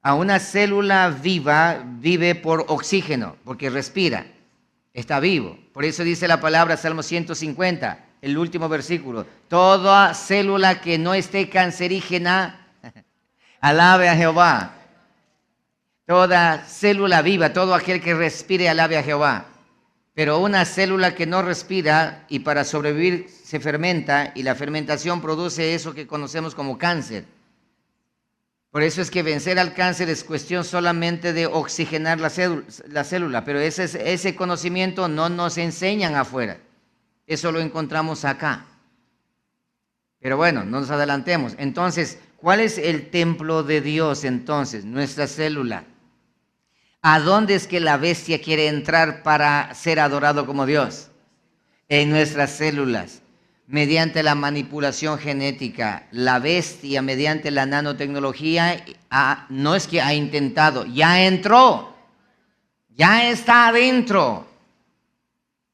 A una célula viva vive por oxígeno, porque respira, está vivo. Por eso dice la palabra Salmo 150, el último versículo: toda célula que no esté cancerígena, alabe a Jehová. Toda célula viva, todo aquel que respire, alabe a Jehová. Pero una célula que no respira y para sobrevivir se fermenta, y la fermentación produce eso que conocemos como cáncer. Por eso es que vencer al cáncer es cuestión solamente de oxigenar la célula, pero ese conocimiento no nos enseñan afuera. Eso lo encontramos acá. Pero bueno, no nos adelantemos. Entonces, ¿cuál es el templo de Dios entonces? Nuestra célula. ¿A dónde es que la bestia quiere entrar para ser adorado como Dios? En nuestras células, mediante la manipulación genética. La bestia, mediante la nanotecnología, no es que ha intentado, ya entró, ya está adentro.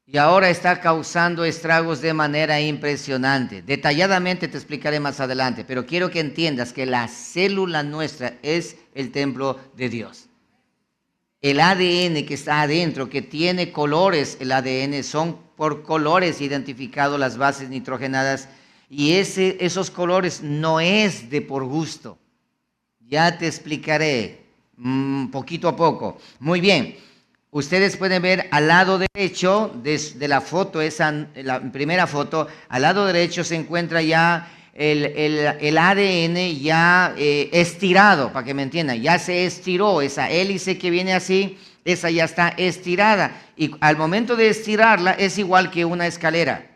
Y ahora está causando estragos de manera impresionante. Detalladamente te explicaré más adelante, pero quiero que entiendas que la célula nuestra es el templo de Dios. el ADN que está adentro, que tiene colores, el ADN son por colores identificados las bases nitrogenadas, y esos colores no es de por gusto. Ya te explicaré poquito a poco. Muy bien, ustedes pueden ver al lado derecho de la foto, la primera foto, al lado derecho se encuentra ya el ADN ya estirado, para que me entiendan, ya se estiró, esa hélice que viene así, esa ya está estirada, y al momento de estirarla es igual que una escalera,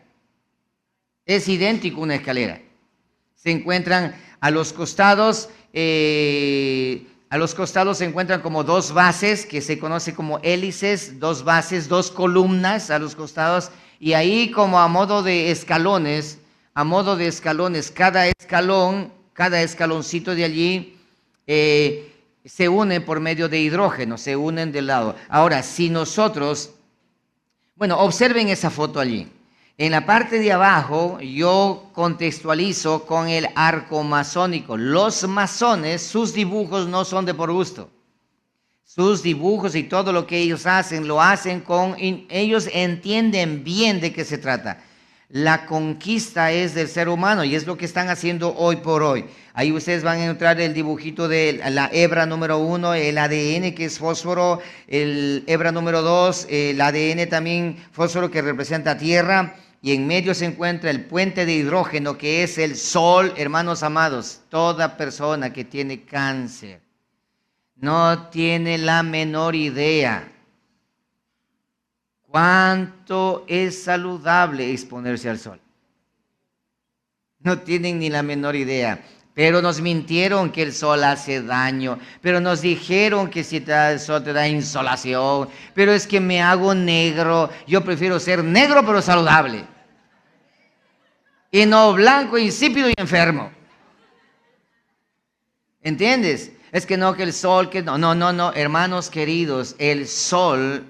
es idéntico a una escalera. Se encuentran a los costados se encuentran como dos bases que se conoce como hélices, dos bases, dos columnas a los costados, y ahí como a modo de escalones, cada escaloncito de allí se une por medio de hidrógeno, se unen de lado. Ahora, si nosotros, bueno, observen esa foto allí. En la parte de abajo yo contextualizo con el arco masónico. Los masones, sus dibujos no son de por gusto. Sus dibujos y todo lo que ellos hacen, lo hacen ellos entienden bien de qué se trata. La conquista es del ser humano y es lo que están haciendo hoy por hoy. Ahí ustedes van a encontrar el dibujito de la hebra número 1, el ADN que es fósforo, el hebra número 2, el ADN también fósforo que representa tierra, y en medio se encuentra el puente de hidrógeno que es el sol. Hermanos amados, toda persona que tiene cáncer no tiene la menor idea cuánto es saludable exponerse al sol. No tienen ni la menor idea. Pero nos mintieron que el sol hace daño. Pero nos dijeron que si te da el sol te da insolación. Pero es que me hago negro. Yo prefiero ser negro pero saludable. Y no blanco, insípido y enfermo. ¿Entiendes? Es que no, que el sol, que no, hermanos queridos, el sol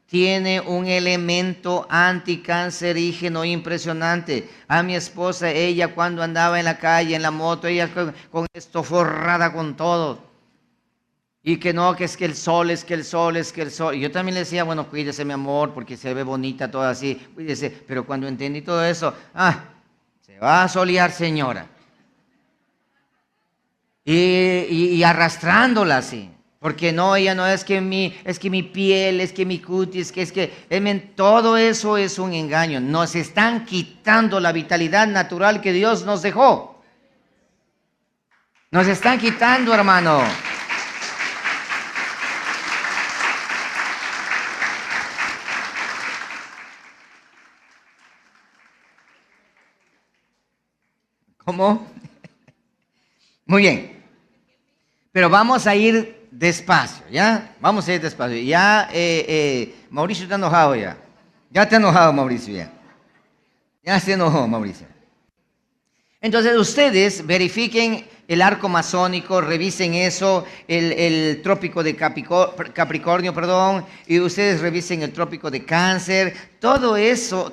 tiene un elemento anticancerígeno impresionante. A mi esposa, ella cuando andaba en la calle, en la moto, ella con esto forrada con todo. Y que no, que es que el sol, es que el sol, es que el sol. Y yo también le decía, bueno, cuídese mi amor, porque se ve bonita toda así, cuídese. Pero cuando entendí todo eso, se va a solear, señora. Y arrastrándola así. Porque no, ella no, es que mi piel, es que mi cutis, todo eso es un engaño. Nos están quitando la vitalidad natural que Dios nos dejó. Nos están quitando, hermano. ¿Cómo? Muy bien. Pero vamos a ir despacio, ¿ya? Vamos a ir despacio. Ya, Mauricio está enojado ya. Ya está enojado, Mauricio, ya. Ya se enojó, Mauricio. Entonces, ustedes verifiquen el arco masónico, revisen eso, el trópico de Capricornio, y ustedes revisen el trópico de Cáncer. Todo eso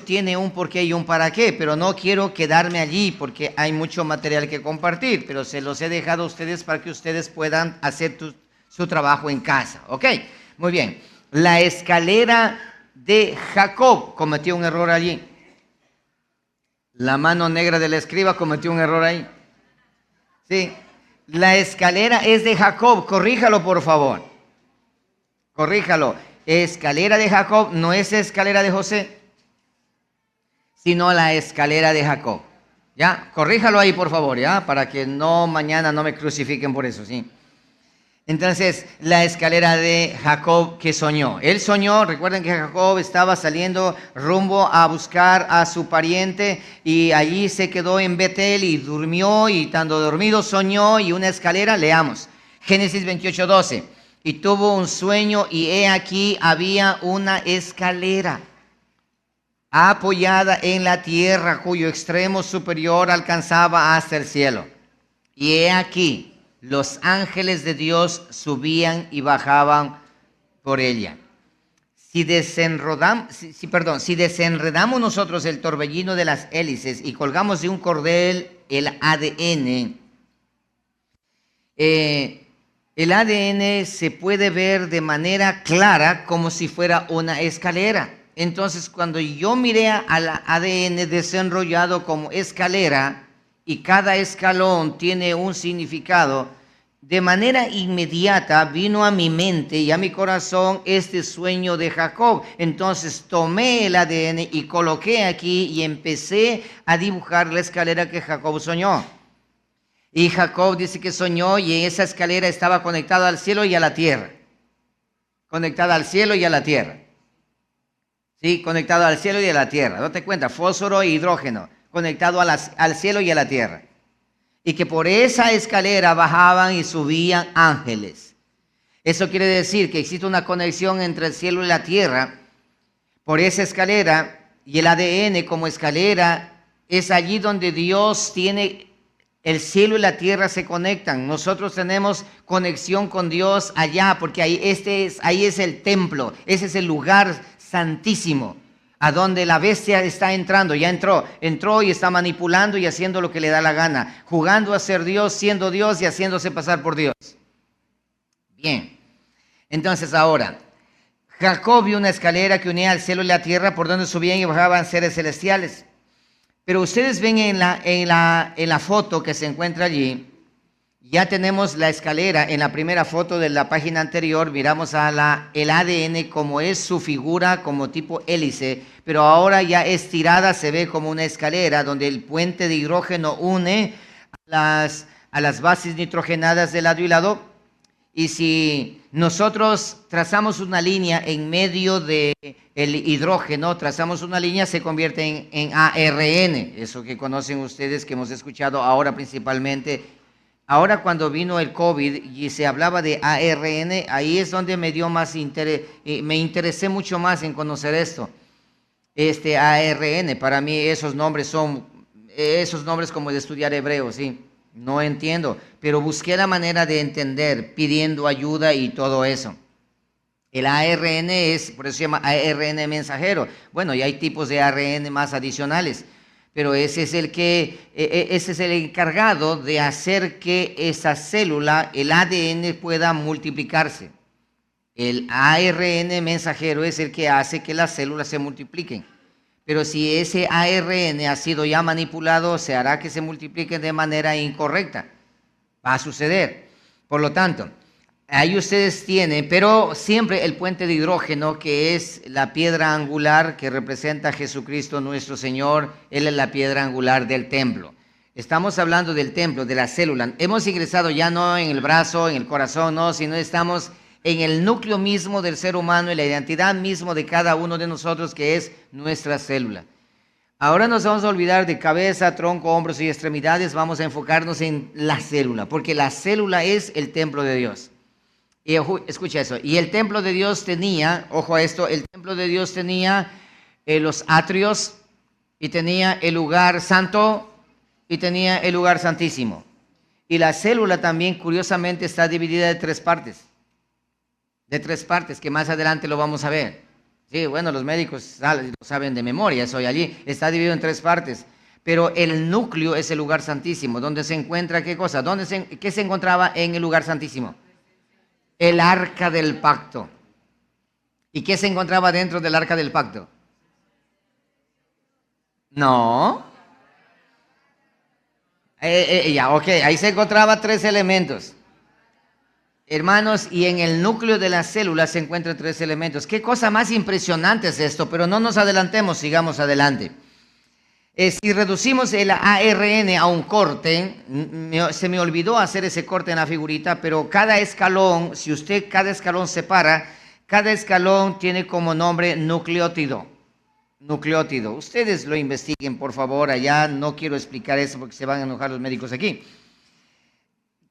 tiene un porqué y un para qué, pero no quiero quedarme allí porque hay mucho material que compartir, pero se los he dejado a ustedes para que ustedes puedan hacer su trabajo en casa, ¿ok? Muy bien. La escalera de Jacob cometió un error allí. La mano negra del escriba cometió un error ahí. Sí, la escalera es de Jacob, corríjalo por favor. Corríjalo. Escalera de Jacob no es escalera de José, sino la escalera de Jacob. Ya, corríjalo ahí por favor, ya, para que mañana no me crucifiquen por eso, sí. Entonces, la escalera de Jacob que soñó. Él soñó, recuerden que Jacob estaba saliendo rumbo a buscar a su pariente y allí se quedó en Betel y durmió, y estando dormido soñó, y una escalera, leamos. Génesis 28:12. Y tuvo un sueño y he aquí había una escalera apoyada en la tierra cuyo extremo superior alcanzaba hasta el cielo. Y he aquí los ángeles de Dios subían y bajaban por ella. Si desenredamos nosotros el torbellino de las hélices y colgamos de un cordel el ADN, el ADN se puede ver de manera clara como si fuera una escalera. Entonces, cuando yo miré al ADN desenrollado como escalera y cada escalón tiene un significado, de manera inmediata vino a mi mente y a mi corazón este sueño de Jacob. Entonces tomé el ADN y coloqué aquí y empecé a dibujar la escalera que Jacob soñó. Y Jacob dice que soñó y esa escalera estaba conectada al cielo y a la tierra. Conectada al cielo y a la tierra. Sí, conectado al cielo y a la tierra. Date cuenta, fósforo e hidrógeno, conectado al cielo y a la tierra. Y que por esa escalera bajaban y subían ángeles. Eso quiere decir que existe una conexión entre el cielo y la tierra. Por esa escalera y el ADN como escalera es allí donde Dios tiene, el cielo y la tierra se conectan. Nosotros tenemos conexión con Dios allá porque ahí es el templo, ese es el lugar santísimo, a donde la bestia está entrando. Ya entró y está manipulando y haciendo lo que le da la gana, jugando a ser Dios, siendo Dios y haciéndose pasar por Dios. Bien, entonces ahora, Jacob vio una escalera que unía al cielo y la tierra por donde subían y bajaban seres celestiales. Pero ustedes ven en la foto que se encuentra allí, ya tenemos la escalera. En la primera foto de la página anterior miramos el ADN como es su figura, como tipo hélice, pero ahora ya estirada se ve como una escalera donde el puente de hidrógeno une a las bases nitrogenadas de lado y lado. Y si nosotros trazamos una línea en medio del hidrógeno, trazamos una línea, se convierte en ARN, eso que conocen ustedes, que hemos escuchado ahora principalmente. Ahora cuando vino el COVID y se hablaba de ARN, ahí es donde me dio más interés, me interesé mucho más en conocer esto. ARN, para mí esos nombres como de estudiar hebreo, sí, no entiendo, pero busqué la manera de entender, pidiendo ayuda y todo eso. El ARN por eso se llama ARN mensajero. Bueno, y hay tipos de ARN más adicionales, pero ese es el encargado de hacer que esa célula, el ADN, pueda multiplicarse. El ARN mensajero es el que hace que las células se multipliquen. Pero si ese ARN ha sido ya manipulado, se hará que se multipliquen de manera incorrecta. Va a suceder. Por lo tanto, ahí ustedes tienen, pero siempre el puente de hidrógeno, que es la piedra angular que representa a Jesucristo nuestro Señor. Él es la piedra angular del templo. Estamos hablando del templo, de la célula. Hemos ingresado ya no en el brazo, en el corazón, no, sino estamos en el núcleo mismo del ser humano y la identidad mismo de cada uno de nosotros, que es nuestra célula. Ahora nos vamos a olvidar de cabeza, tronco, hombros y extremidades. Vamos a enfocarnos en la célula, porque la célula es el templo de Dios. Y escucha eso, y el templo de Dios tenía, ojo a esto, el templo de Dios tenía los atrios, y tenía el lugar santo, y tenía el lugar santísimo. Y la célula también, curiosamente, está dividida de tres partes, que más adelante lo vamos a ver. Sí, bueno, los médicos lo saben de memoria, eso allí está dividido en tres partes. Pero el núcleo es el lugar santísimo, donde se encuentra, ¿qué cosa? ¿Qué se encontraba en el lugar santísimo? El arca del pacto. ¿Y qué se encontraba dentro del arca del pacto? No. Ok, ahí se encontraban tres elementos. Hermanos, y en el núcleo de la célula se encuentran tres elementos. Qué cosa más impresionante es esto, pero no nos adelantemos, sigamos adelante. Si reducimos el ARN a un corte, se me olvidó hacer ese corte en la figurita, pero cada escalón, si usted cada escalón separa, cada escalón tiene como nombre nucleótido. Ustedes lo investiguen, por favor, allá. No quiero explicar eso porque se van a enojar los médicos aquí.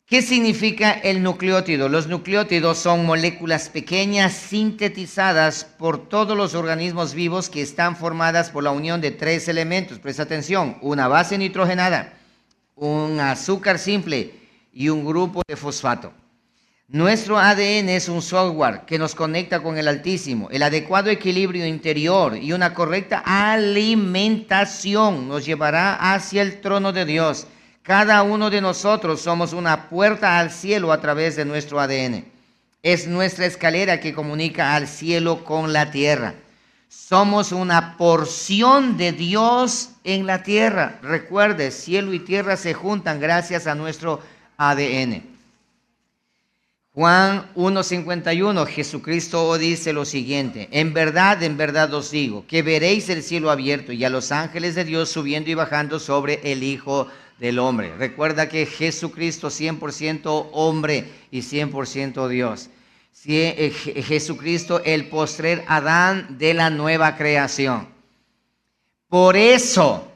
¿Qué significa el nucleótido? Los nucleótidos son moléculas pequeñas sintetizadas por todos los organismos vivos que están formadas por la unión de tres elementos. Presta atención: una base nitrogenada, un azúcar simple y un grupo de fosfato. Nuestro ADN es un software que nos conecta con el Altísimo. El adecuado equilibrio interior y una correcta alimentación nos llevará hacia el trono de Dios. Cada uno de nosotros somos una puerta al cielo a través de nuestro ADN. Es nuestra escalera que comunica al cielo con la tierra. Somos una porción de Dios en la tierra. Recuerde, cielo y tierra se juntan gracias a nuestro ADN. Juan 1:51, Jesucristo dice lo siguiente: en verdad os digo, que veréis el cielo abierto y a los ángeles de Dios subiendo y bajando sobre el Hijo del Hombre. Recuerda que Jesucristo 100% hombre y 100% Dios. Jesucristo el postrer Adán de la nueva creación. Por eso,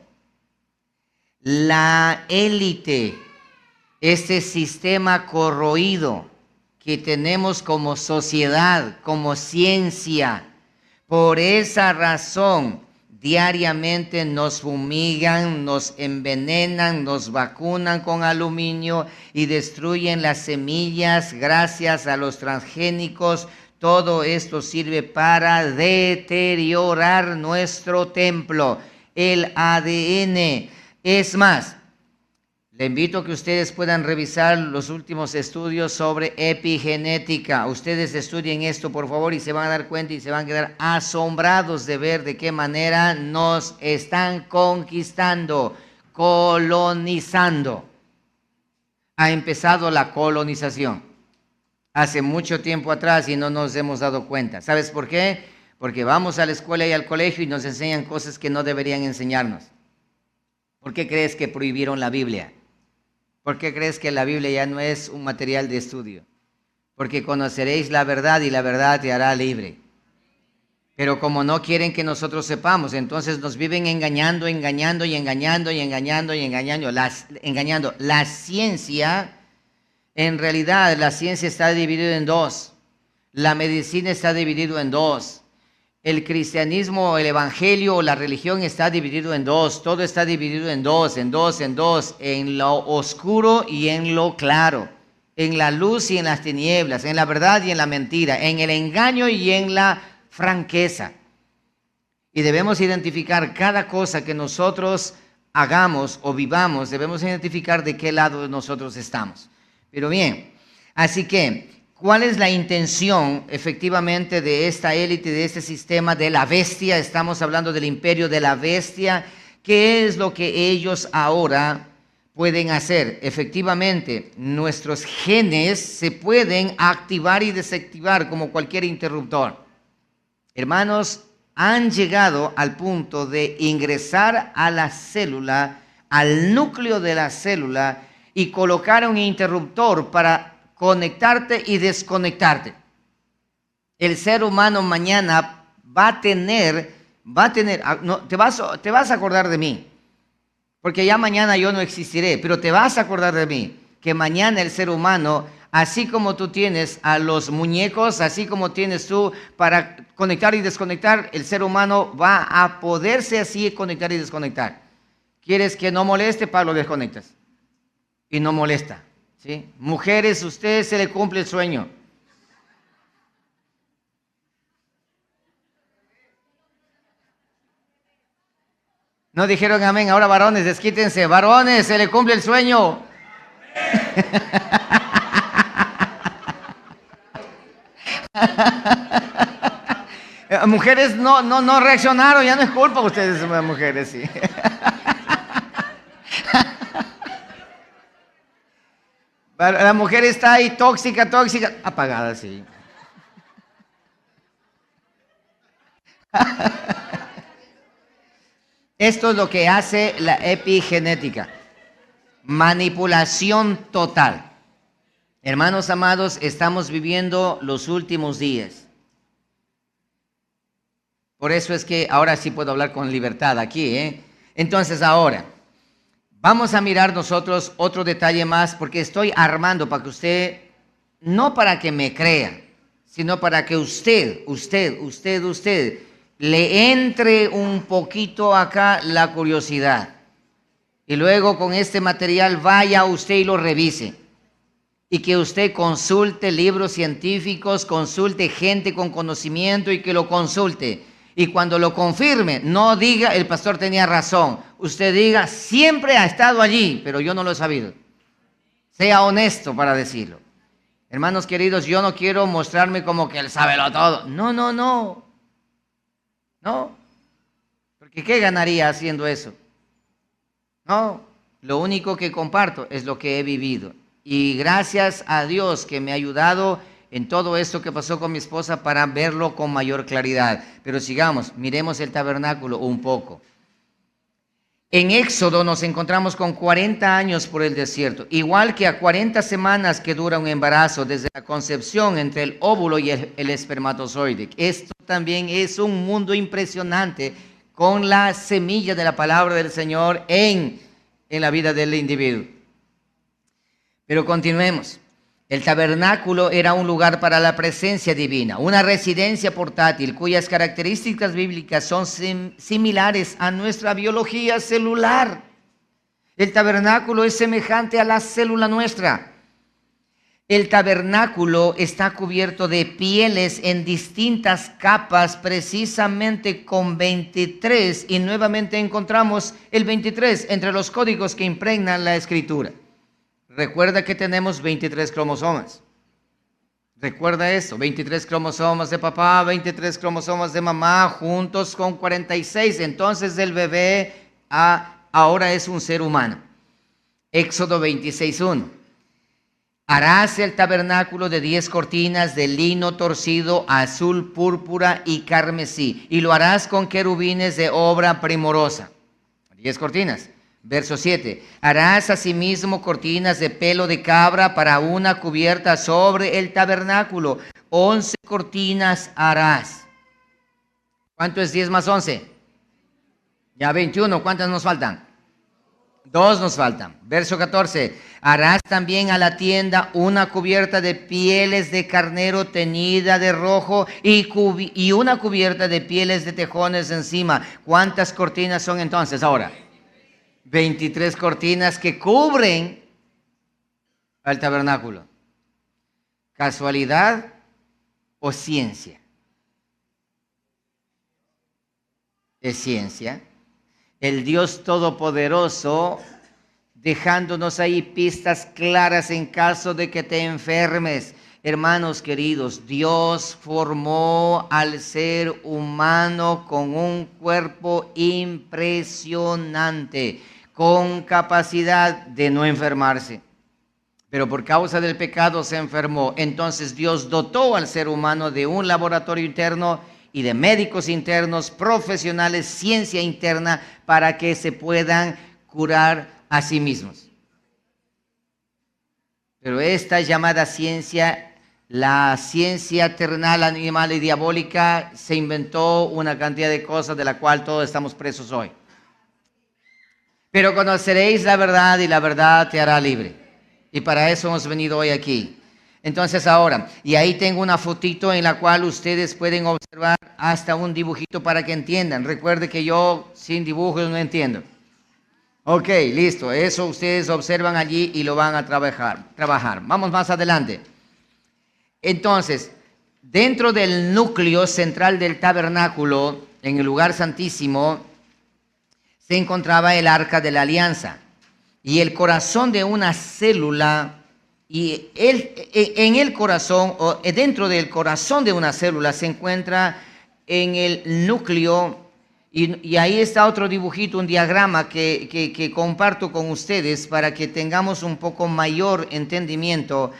la élite, este sistema corroído que tenemos como sociedad, como ciencia, por esa razón diariamente nos fumigan, nos envenenan, nos vacunan con aluminio y destruyen las semillas gracias a los transgénicos. Todo esto sirve para deteriorar nuestro templo, el ADN. Es más, le invito a que ustedes puedan revisar los últimos estudios sobre epigenética. Ustedes estudien esto, por favor, y se van a dar cuenta y se van a quedar asombrados de ver de qué manera nos están conquistando, colonizando. Ha empezado la colonización hace mucho tiempo atrás y no nos hemos dado cuenta. ¿Sabes por qué? Porque vamos a la escuela y al colegio y nos enseñan cosas que no deberían enseñarnos. ¿Por qué crees que prohibieron la Biblia? ¿Por qué crees que la Biblia ya no es un material de estudio? Porque conoceréis la verdad y la verdad te hará libre. Pero como no quieren que nosotros sepamos, entonces nos viven engañando. La ciencia, en realidad, la ciencia está dividida en dos. La medicina está dividida en dos. El cristianismo, el evangelio o la religión está dividido en dos. Todo está dividido en dos. En lo oscuro y en lo claro. En la luz y en las tinieblas. En la verdad y en la mentira. En el engaño y en la franqueza. Y debemos identificar cada cosa que nosotros hagamos o vivamos. Debemos identificar de qué lado nosotros estamos. Pero bien, así que ¿cuál es la intención efectivamente de esta élite, de este sistema de la bestia? Estamos hablando del imperio de la bestia. ¿Qué es lo que ellos ahora pueden hacer? Efectivamente, nuestros genes se pueden activar y desactivar como cualquier interruptor. Hermanos, han llegado al punto de ingresar a la célula, al núcleo de la célula y colocar un interruptor para conectarte y desconectarte. El ser humano mañana te vas a acordar de mí, porque ya mañana yo no existiré, pero te vas a acordar de mí, que mañana el ser humano, así como tú tienes a los muñecos, así como tienes tú para conectar y desconectar, el ser humano va a poderse así conectar y desconectar. ¿Quieres que no moleste? Pablo, desconectas. Y no molesta. ¿Sí? Mujeres, a usted se le cumple el sueño. No dijeron amén. Ahora varones, desquítense. Varones, se le cumple el sueño. Mujeres no reaccionaron. Ya no es culpa de ustedes, mujeres, sí. La mujer está ahí tóxica, apagada, sí. Esto es lo que hace la epigenética. Manipulación total. Hermanos amados, estamos viviendo los últimos días. Por eso es que ahora sí puedo hablar con libertad aquí, ¿eh? Entonces ahora, vamos a mirar nosotros otro detalle más, porque estoy armando para que usted, no para que me crea, sino para que usted, le entre un poquito acá la curiosidad. Y luego con este material vaya usted y lo revise. Y que usted consulte libros científicos, consulte gente con conocimiento y que lo consulte. Y cuando lo confirme, no diga, el pastor tenía razón. Usted diga, siempre ha estado allí, pero yo no lo he sabido. Sea honesto para decirlo. Hermanos queridos, yo no quiero mostrarme como que él sabe lo todo. No, no, no. No. Porque ¿qué ganaría haciendo eso? No. Lo único que comparto es lo que he vivido. Y gracias a Dios que me ha ayudado en todo esto que pasó con mi esposa para verlo con mayor claridad. Pero sigamos, miremos el tabernáculo un poco. En Éxodo nos encontramos con 40 años por el desierto, igual que a 40 semanas que dura un embarazo desde la concepción entre el óvulo y el espermatozoide. Esto también es un mundo impresionante con la semilla de la palabra del Señor en la vida del individuo. Pero continuemos. El tabernáculo era un lugar para la presencia divina, una residencia portátil cuyas características bíblicas son similares a nuestra biología celular. El tabernáculo es semejante a la célula nuestra. El tabernáculo está cubierto de pieles en distintas capas, precisamente con 23, y nuevamente encontramos el 23 entre los códigos que impregnan la escritura. Recuerda que tenemos 23 cromosomas. Recuerda esto, 23 cromosomas de papá, 23 cromosomas de mamá, juntos con 46. Entonces el bebé ahora es un ser humano. Éxodo 26:1. Harás el tabernáculo de 10 cortinas de lino torcido, azul, púrpura y carmesí. Y lo harás con querubines de obra primorosa. 10 cortinas. Verso 7. Harás asimismo cortinas de pelo de cabra para una cubierta sobre el tabernáculo. 11 cortinas harás. ¿Cuánto es 10 más 11? Ya 21. ¿Cuántas nos faltan? 2 nos faltan. Verso 14. Harás también a la tienda una cubierta de pieles de carnero teñida de rojo y una cubierta de pieles de tejones encima. ¿Cuántas cortinas son entonces ahora? 23 cortinas que cubren al tabernáculo. ¿Casualidad o ciencia? Es ciencia. El Dios Todopoderoso dejándonos ahí pistas claras en caso de que te enfermes. Hermanos queridos, Dios formó al ser humano con un cuerpo impresionante, con capacidad de no enfermarse. Pero por causa del pecado se enfermó. Entonces Dios dotó al ser humano de un laboratorio interno y de médicos internos, profesionales, ciencia interna, para que se puedan curar a sí mismos. Pero esta llamada ciencia, la ciencia terrenal, animal y diabólica, se inventó una cantidad de cosas de la cual todos estamos presos hoy. Pero conoceréis la verdad y la verdad te hará libre. Y para eso hemos venido hoy aquí. Entonces ahora, y ahí tengo una fotito en la cual ustedes pueden observar hasta un dibujito para que entiendan. Recuerde que yo sin dibujos no entiendo. Ok, listo. Eso ustedes observan allí y lo van a trabajar. Vamos más adelante. Entonces, dentro del núcleo central del tabernáculo, en el lugar santísimo, se encontraba el arca de la alianza y el corazón de una célula. Y en el corazón, o dentro del corazón de una célula, se encuentra en el núcleo. Y ahí está otro dibujito, un diagrama que comparto con ustedes para que tengamos un poco mayor entendimiento.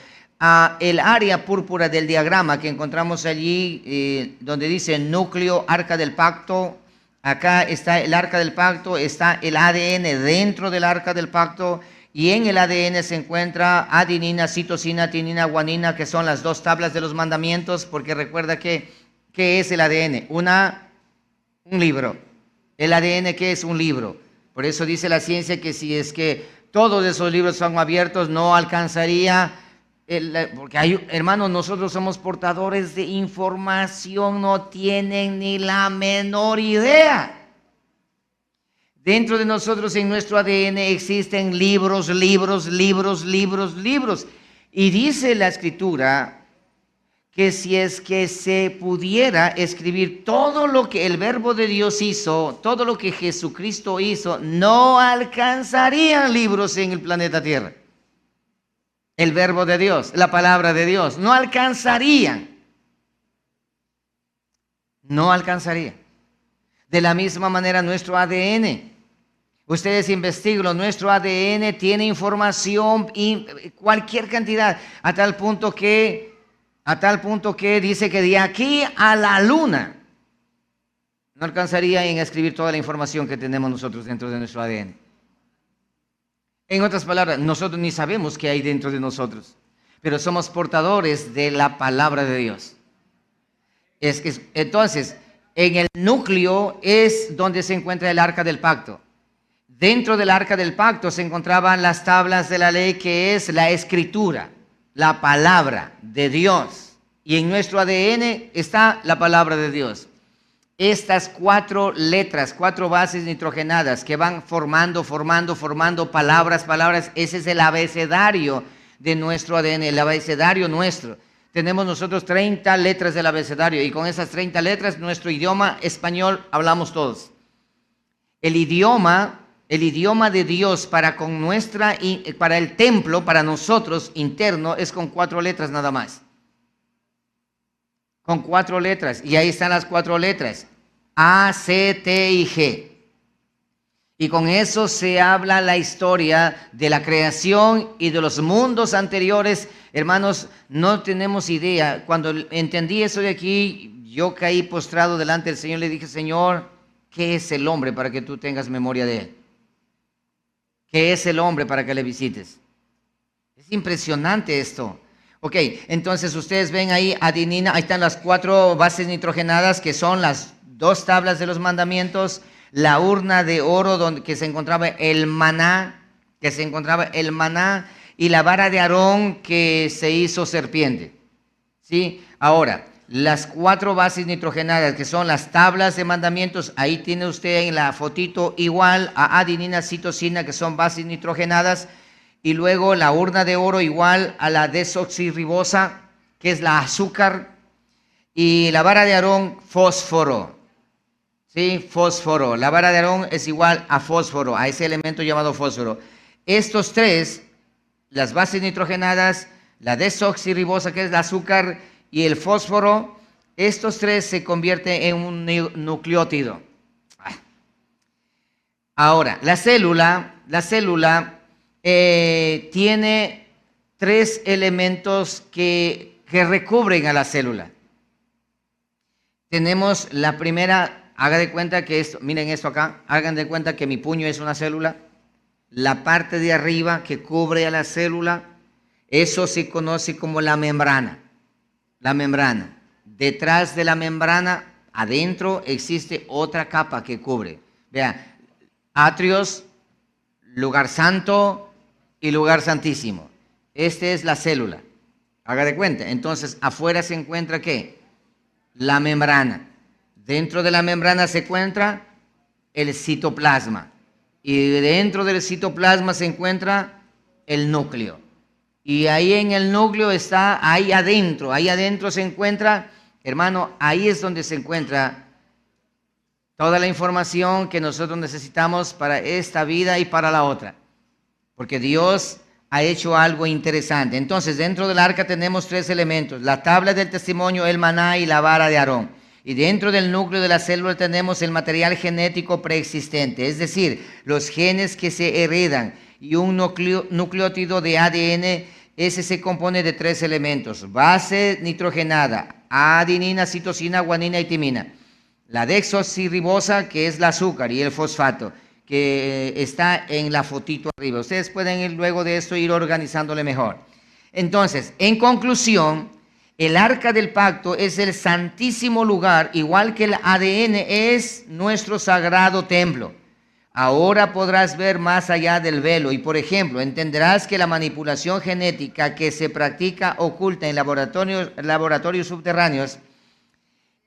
El área púrpura del diagrama que encontramos allí, donde dice núcleo, arca del pacto. Acá está el arca del pacto, está el ADN dentro del arca del pacto. Y en el ADN se encuentra adenina, citosina, timina, guanina, que son las 2 tablas de los mandamientos, porque recuerda que, ¿qué es el ADN? Un libro. El ADN, ¿qué es un libro? Por eso dice la ciencia que si es que todos esos libros son abiertos, no alcanzaría, porque hermanos, nosotros somos portadores de información, no tienen ni la menor idea. Dentro de nosotros, en nuestro ADN, existen libros. Y dice la Escritura que si es que se pudiera escribir todo lo que el Verbo de Dios hizo, todo lo que Jesucristo hizo, no alcanzarían libros en el planeta Tierra. El Verbo de Dios, la palabra de Dios, no alcanzarían. No alcanzaría. De la misma manera nuestro ADN. Ustedes investigan, nuestro ADN tiene información y cualquier cantidad, a tal punto que dice que de aquí a la luna no alcanzaría en escribir toda la información que tenemos nosotros dentro de nuestro ADN. En otras palabras, nosotros ni sabemos qué hay dentro de nosotros, pero somos portadores de la palabra de Dios. Entonces, en el núcleo es donde se encuentra el arca del pacto. Dentro del arca del pacto se encontraban las tablas de la ley, que es la escritura, la palabra de Dios. Y en nuestro ADN está la palabra de Dios. Estas 4 letras, 4 bases nitrogenadas que van formando palabras, ese es el abecedario de nuestro ADN, el abecedario nuestro. Tenemos nosotros 30 letras del abecedario y con esas 30 letras nuestro idioma español hablamos todos. El idioma de Dios para el templo, para nosotros interno, es con 4 letras nada más. Con 4 letras, y ahí están las 4 letras, A, C, T y G. Y con eso se habla la historia de la creación y de los mundos anteriores. Hermanos, no tenemos idea. Cuando entendí eso de aquí, yo caí postrado delante del Señor, le dije, Señor, ¿qué es el hombre para que tú tengas memoria de él? ¿Qué es el hombre para que le visites? Es impresionante esto. Ok, entonces ustedes ven ahí adenina, ahí están las 4 bases nitrogenadas que son las 2 tablas de los mandamientos, la urna de oro donde se encontraba el maná, y la vara de Aarón que se hizo serpiente. ¿Sí? Ahora, las 4 bases nitrogenadas que son las tablas de mandamientos, ahí tiene usted en la fotito igual a adenina, citosina, que son bases nitrogenadas. Y luego la urna de oro igual a la desoxirribosa, que es la azúcar, y la vara de Aarón, fósforo. ¿Sí? Fósforo. La vara de Aarón es igual a fósforo, a ese elemento llamado fósforo. Estos 3, las bases nitrogenadas, la desoxirribosa, que es la azúcar, y el fósforo, estos 3 se convierten en un nucleótido. Ahora, la célula tiene 3 elementos que recubren a la célula. Tenemos la primera, hagan de cuenta que esto, miren esto acá, hagan de cuenta que mi puño es una célula. La parte de arriba que cubre a la célula, eso se conoce como la membrana. La membrana. Detrás de la membrana, adentro, existe otra capa que cubre. Vea, atrios, lugar santo y lugar santísimo. Esta es la célula. Haga de cuenta. Entonces, afuera se encuentra ¿qué? La membrana. Dentro de la membrana se encuentra el citoplasma. Y dentro del citoplasma se encuentra el núcleo. Y ahí en el núcleo está, ahí adentro se encuentra, hermano, ahí es donde se encuentra toda la información que nosotros necesitamos para esta vida y para la otra. Porque Dios ha hecho algo interesante. Entonces, dentro del arca tenemos 3 elementos: la tabla del testimonio, el maná y la vara de Aarón. Y dentro del núcleo de la célula tenemos el material genético preexistente, es decir, los genes que se heredan. Y un nucleótido de ADN, ese se compone de 3 elementos: base nitrogenada, adenina, citosina, guanina y timina. La desoxirribosa, que es el azúcar, y el fosfato, que está en la fotito arriba. Ustedes pueden ir luego de esto ir organizándole mejor. Entonces, en conclusión, el arca del pacto es el santísimo lugar, igual que el ADN es nuestro sagrado templo. Ahora podrás ver más allá del velo y, por ejemplo, entenderás que la manipulación genética que se practica oculta en laboratorios subterráneos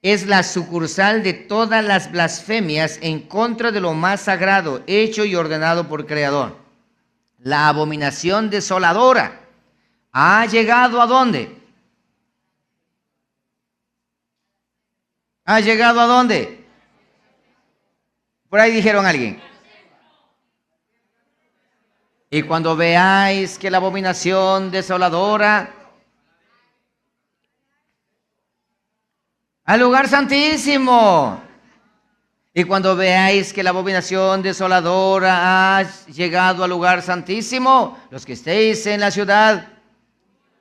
es la sucursal de todas las blasfemias en contra de lo más sagrado, hecho y ordenado por Creador. La abominación desoladora ha llegado ¿a dónde? ¿Ha llegado a dónde? Por ahí dijeron alguien. Y cuando veáis que la abominación desoladora al lugar santísimo. Y cuando veáis que la abominación desoladora ha llegado al lugar santísimo, los que estéis en la ciudad,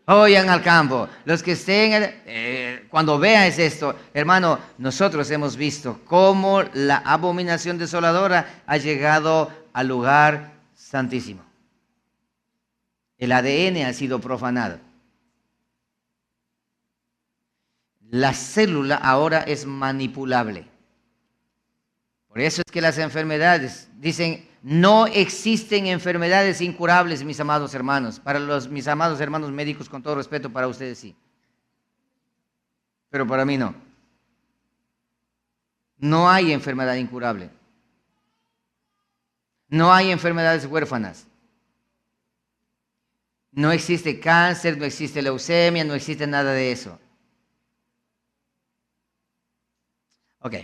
oigan al campo. Los que estén, cuando veáis esto, hermano, nosotros hemos visto cómo la abominación desoladora ha llegado al lugar santísimo. El ADN ha sido profanado. La célula ahora es manipulable. Por eso es que las enfermedades, dicen, no existen enfermedades incurables, mis amados hermanos. Para mis amados hermanos médicos, con todo respeto, para ustedes sí. Pero para mí no. No hay enfermedad incurable. No hay enfermedades huérfanas. No existe cáncer, no existe leucemia, no existe nada de eso. Ok.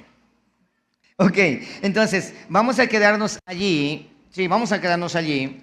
Ok, entonces vamos a quedarnos allí. Sí, vamos a quedarnos allí.